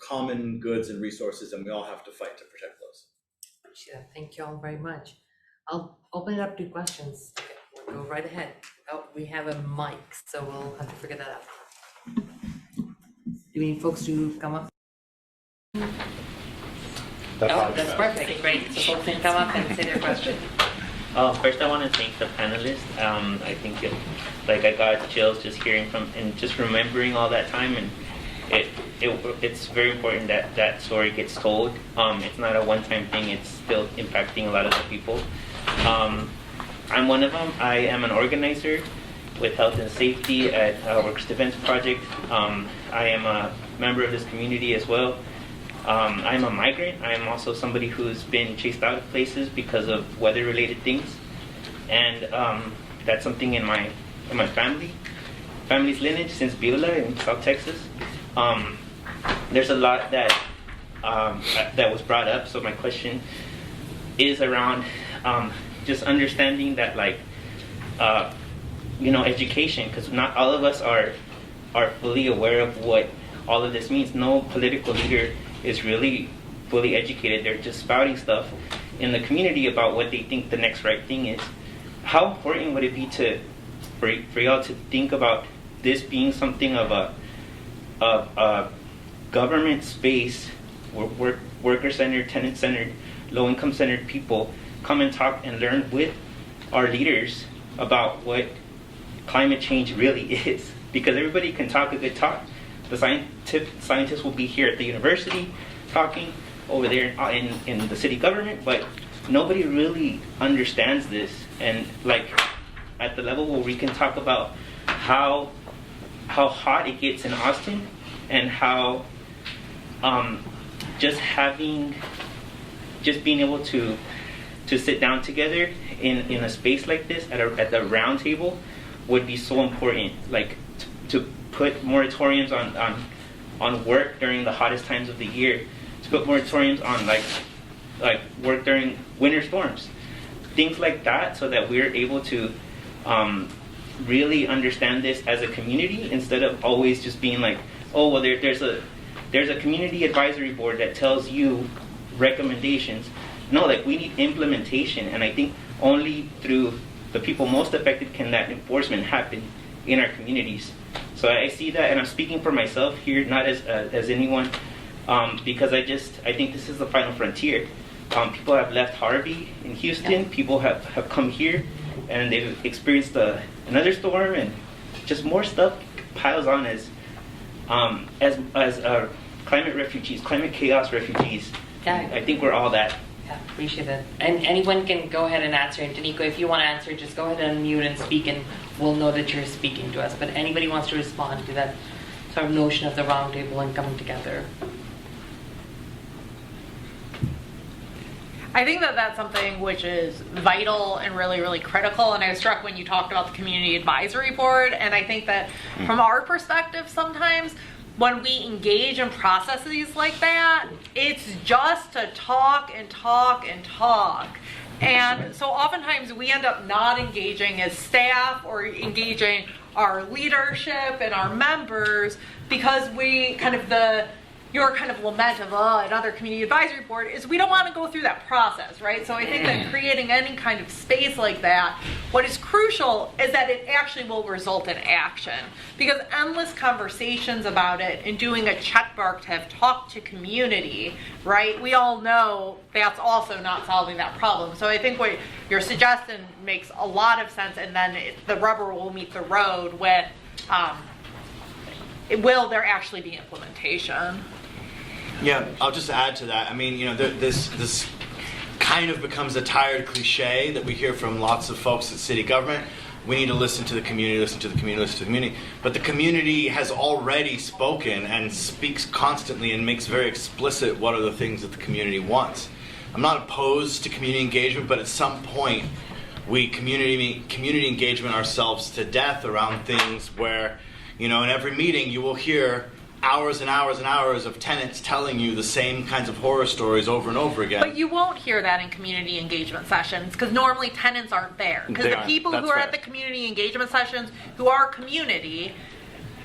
common goods and resources, and we all have to fight to protect those. Yeah, thank you all very much. I'll open it up to questions. Okay, we'll go right ahead. Oh, we have a mic, so we'll have to figure that out. Do we need folks to come up? That's perfect, great. So folks can come up and say their question. First, I want to thank the panelists. I think I got chills just hearing from and just remembering all that time, and it's very important that that story gets told. It's not a one-time thing. It's still impacting a lot of the people. I'm one of them. I am an organizer with health and safety at Workers Defense Project. I am a member of this community as well. I'm a migrant. I'm also somebody who's been chased out of places because of weather-related things, and that's something in my family's lineage since Beulah in South Texas. There's a lot that was brought up. So my question is around just understanding that, education, because not all of us are fully aware of what all of this means. No political leader is really fully educated. They're just spouting stuff in the community about what they think the next right thing is. How important would it be for y'all to think about this being something of a government space where worker-centered, tenant-centered, low-income-centered people come and talk and learn with our leaders about what climate change really is, because everybody can talk a good talk. The scientists will be here at the university talking, over there in the city government, but nobody really understands this. And like at the level where we can talk about how hot it gets in Austin, and how just being able to sit down together in a space like this at the round table would be so important. Like to put moratoriums on work during the hottest times of the year, to put moratoriums on like work during winter storms, things like that, so that we're able to really understand this as a community, instead of always just being like, oh well, there's a community advisory board that tells you recommendations. No, like we need implementation, and I think only through the people most affected can that enforcement happen in our communities. So I see that, and I'm speaking for myself here, not as anyone, because I think this is the final frontier. People have left Harvey in Houston. People have come here, and they've experienced another storm, and just more stuff piles on as climate refugees, climate chaos refugees. Yeah. I think we're all that. Yeah, appreciate that. And anyone can go ahead and answer. And Taniqua, if you want to answer, just go ahead and unmute and speak, and we'll know that you're speaking to us. But anybody wants to respond to that sort of notion of the roundtable and coming together? I think that that's something which is vital and really, really critical. And I was struck when you talked about the community advisory board. And I think that from our perspective, sometimes when we engage in processes like that, it's just to talk and talk and talk. And so oftentimes we end up not engaging as staff or engaging our leadership and our members, because we your kind of lament of another community advisory board is we don't want to go through that process, right? So I think that creating any kind of space like that, what is crucial is that it actually will result in action, because endless conversations about it and doing a check mark to have talked to community, right? We all know that's also not solving that problem. So I think what you're suggesting makes a lot of sense, and then the rubber will meet the road with will there actually be implementation? Yeah, I'll just add to that. I mean, this kind of becomes a tired cliche that we hear from lots of folks at city government. We need to listen to the community, listen to the community, listen to the community. But the community has already spoken and speaks constantly and makes very explicit what are the things that the community wants. I'm not opposed to community engagement, but at some point we community engagement ourselves to death around things where, in every meeting you will hear hours and hours and hours of tenants telling you the same kinds of horror stories over and over again. But you won't hear that in community engagement sessions, because normally tenants aren't there. Because the people who are at the community engagement sessions, who are community,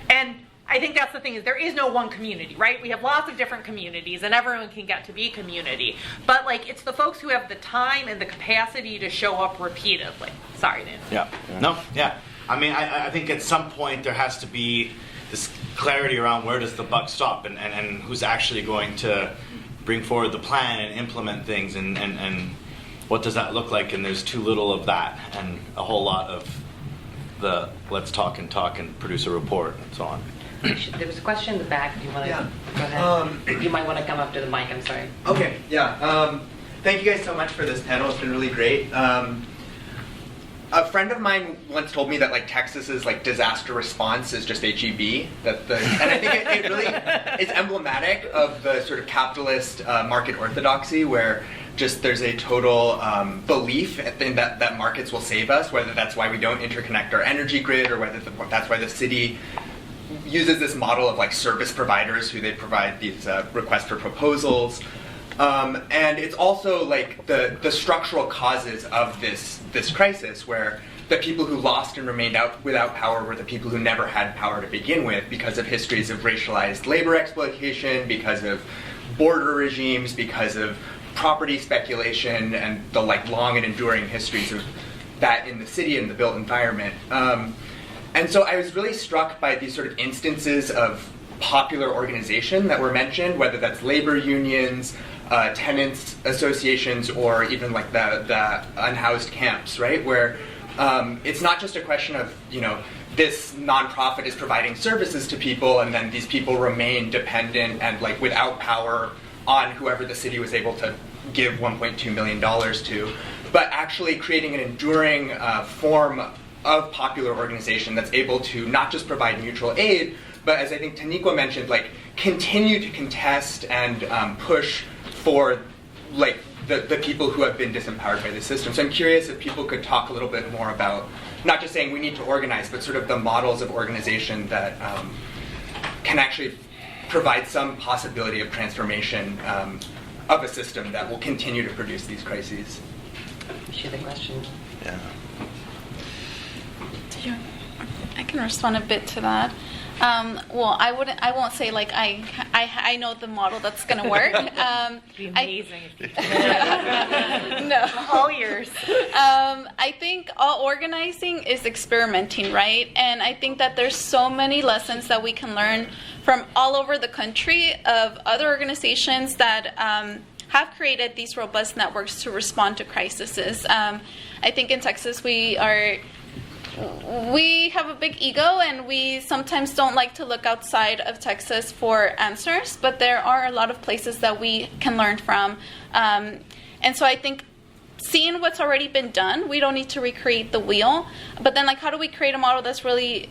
and I think that's the thing, is there is no one community, right? We have lots of different communities, and everyone can get to be community. But it's the folks who have the time and the capacity to show up repeatedly. Sorry, Dan. Yeah. No, yeah. I mean, I think at some point there has to be this clarity around where does the buck stop, and who's actually going to bring forward the plan and implement things, and what does that look like, and there's too little of that and a whole lot of the let's talk and produce a report and so on. There was a question in the back. Do you want to go ahead? You might want to come up to the mic. I'm sorry. Okay, yeah. Thank you guys so much for this panel. It's been really great. A friend of mine once told me that Texas's disaster response is just HEB. And I think it really is emblematic of the sort of capitalist market orthodoxy, where just there's a total belief in that markets will save us, whether that's why we don't interconnect our energy grid, or whether that's why the city uses this model of service providers who they provide these requests for proposals. And it's also the structural causes of this crisis, where the people who lost and remained without power were the people who never had power to begin with, because of histories of racialized labor exploitation, because of border regimes, because of property speculation, and the long and enduring histories of that in the city and the built environment. And so I was really struck by these sort of instances of popular organization that were mentioned, whether that's labor unions, tenants associations, or even the unhoused camps, right? Where it's not just a question of, this nonprofit is providing services to people and then these people remain dependent and like without power on whoever the city was able to give $1.2 million to, but actually creating an enduring form of popular organization that's able to not just provide mutual aid, but as I think Taniqua mentioned, like continue to contest and push for like the people who have been disempowered by the system. So I'm curious if people could talk a little bit more about not just saying we need to organize, but sort of the models of organization that can actually provide some possibility of transformation of a system that will continue to produce these crises. Appreciate the question. Yeah. I can respond a bit to that. Well, I won't say like I know the model that's gonna work. It'd be amazing. No. All yours. I think all organizing is experimenting, right? And I think that there's so many lessons that we can learn from all over the country of other organizations that have created these robust networks to respond to crises. I think in Texas we have a big ego and we sometimes don't like to look outside of Texas for answers, but there are a lot of places that we can learn from. And so I think seeing what's already been done, we don't need to recreate the wheel, but then like how do we create a model that's really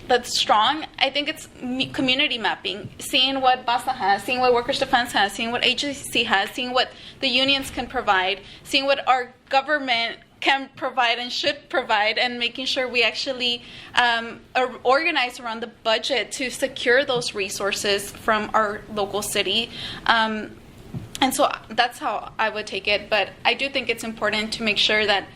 that's strong? I think it's community mapping, seeing what BASA has, seeing what Workers' Defense has, seeing what agency has, seeing what the unions can provide, seeing what our government can provide and should provide, and making sure we actually organize around the budget to secure those resources from our local city. And so that's how I would take it. But I do think it's important to make sure that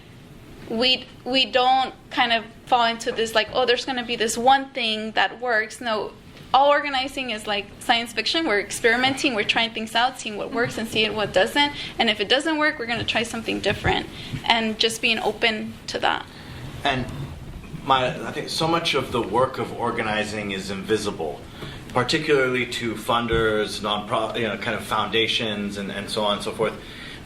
we don't kind of fall into this like, oh, there's going to be this one thing that works. No, all organizing is like science fiction. We're experimenting, we're trying things out, seeing what works and seeing what doesn't. And if it doesn't work, we're going to try something different, and just being open to that. And I think so much of the work of organizing is invisible, particularly to funders, nonprofit, kind of foundations, and so on and so forth,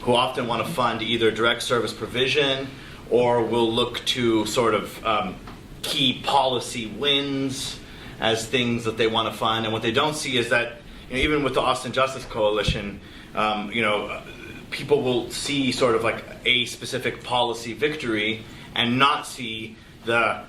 who often want to fund either direct service provision or will look to sort of key policy wins as things that they want to fund. And what they don't see is that, even with the Austin Justice Coalition, people will see sort of like a specific policy victory and not see the,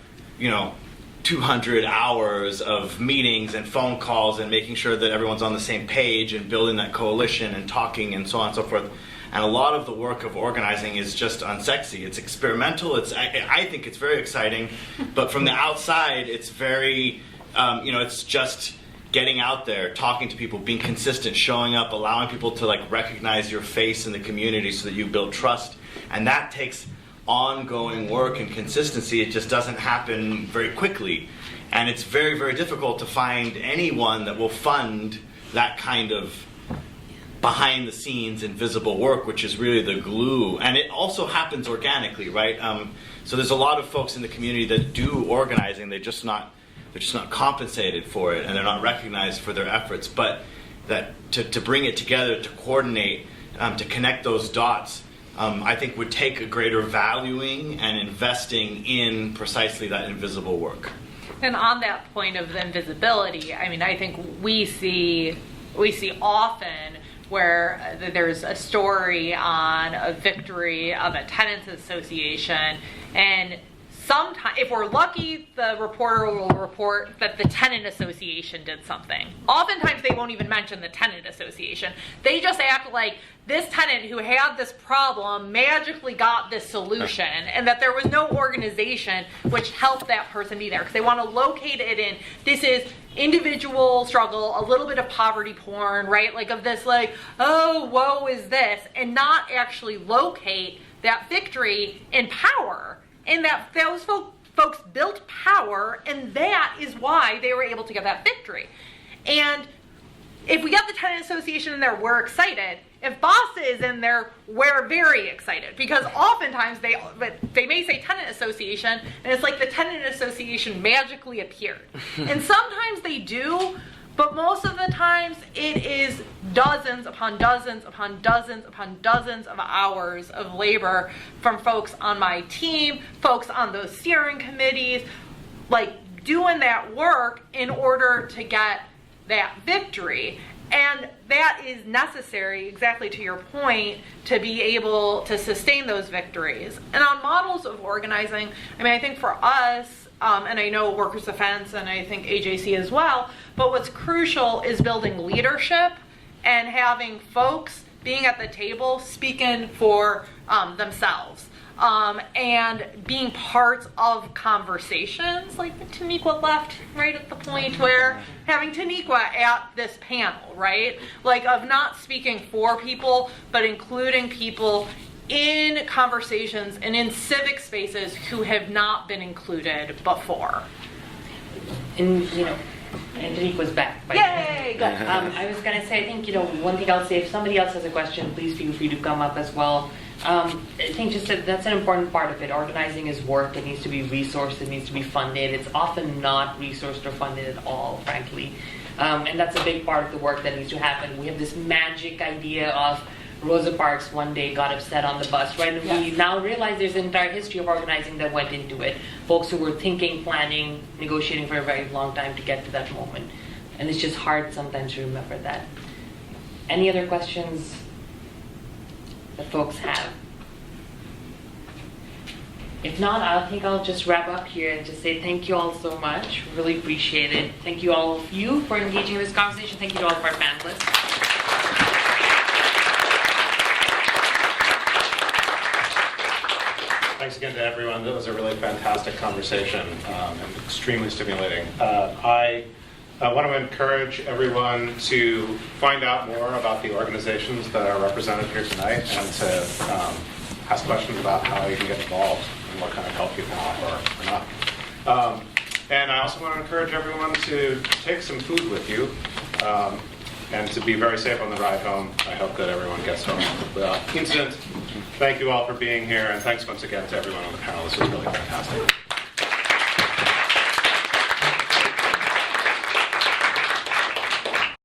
200 hours of meetings and phone calls and making sure that everyone's on the same page and building that coalition and talking and so on and so forth. And a lot of the work of organizing is just unsexy. It's experimental. I think it's very exciting, but from the outside, it's very, it's just getting out there, talking to people, being consistent, showing up, allowing people to like recognize your face in the community so that you build trust. And that takes ongoing work and consistency. It just doesn't happen very quickly. And it's very, very difficult to find anyone that will fund that kind of behind the scenes invisible work, which is really the glue. And it also happens organically, right? So there's a lot of folks in the community that do organizing. They're just not compensated for it, and they're not recognized for their efforts. But that to bring it together, to coordinate, to connect those dots, I think would take a greater valuing and investing in precisely that invisible work. And on that point of the invisibility, I mean, I think we see often where there's a story on a victory of a tenants association, and sometimes, if we're lucky, the reporter will report that the tenant association did something. Oftentimes they won't even mention the tenant association. They just act like this tenant who had this problem magically got this solution, and that there was no organization which helped that person be there, because they want to locate it in, this is individual struggle, a little bit of poverty porn, right? Like of this like, oh, woe is this, and not actually locate that victory in power. And that those folks built power, and that is why they were able to get that victory. And if we get the tenant association in there, we're excited. If BASA is in there, we're very excited, because oftentimes they may say tenant association, and it's like the tenant association magically appeared. And sometimes they do, But most of the times it is dozens upon dozens upon dozens upon dozens of hours of labor from folks on my team, folks on those steering committees, like doing that work in order to get that victory. And that is necessary, exactly to your point, to be able to sustain those victories. And on models of organizing, I mean, I think for us, and I know Workers' Defense and I think AJC as well, but what's crucial is building leadership and having folks being at the table speaking for themselves. And being parts of conversations, like Taniqua left right at the point where having Taniqua at this panel, right? Like of not speaking for people, but including people in conversations and in civic spaces who have not been included before. And, you know, and Taniqua's back. Yay, good. I was gonna say, I think, you know, one thing I'll say, if somebody else has a question, please feel free to come up as well. I think just that's an important part of it. Organizing is work. It needs to be resourced. It needs to be funded. It's often not resourced or funded at all, frankly. And that's a big part of the work that needs to happen. We have this magic idea of Rosa Parks one day got upset on the bus, right? And we now realize there's an entire history of organizing that went into it. Folks who were thinking, planning, negotiating for a very long time to get to that moment. And it's just hard sometimes to remember that. Any other questions that folks have? If not, I think I'll just wrap up here and just say thank you all so much. Really appreciate it. Thank you all of you for engaging in this conversation. Thank you to all of our panelists. Thanks again to everyone. That was a really fantastic conversation and extremely stimulating. I want to encourage everyone to find out more about the organizations that are represented here tonight and to ask questions about how you can get involved and what kind of help you can offer or not. And I also want to encourage everyone to take some food with you and to be very safe on the ride home. I hope that everyone gets home without incident. Thank you all for being here, and thanks once again to everyone on the panel. This was really fantastic.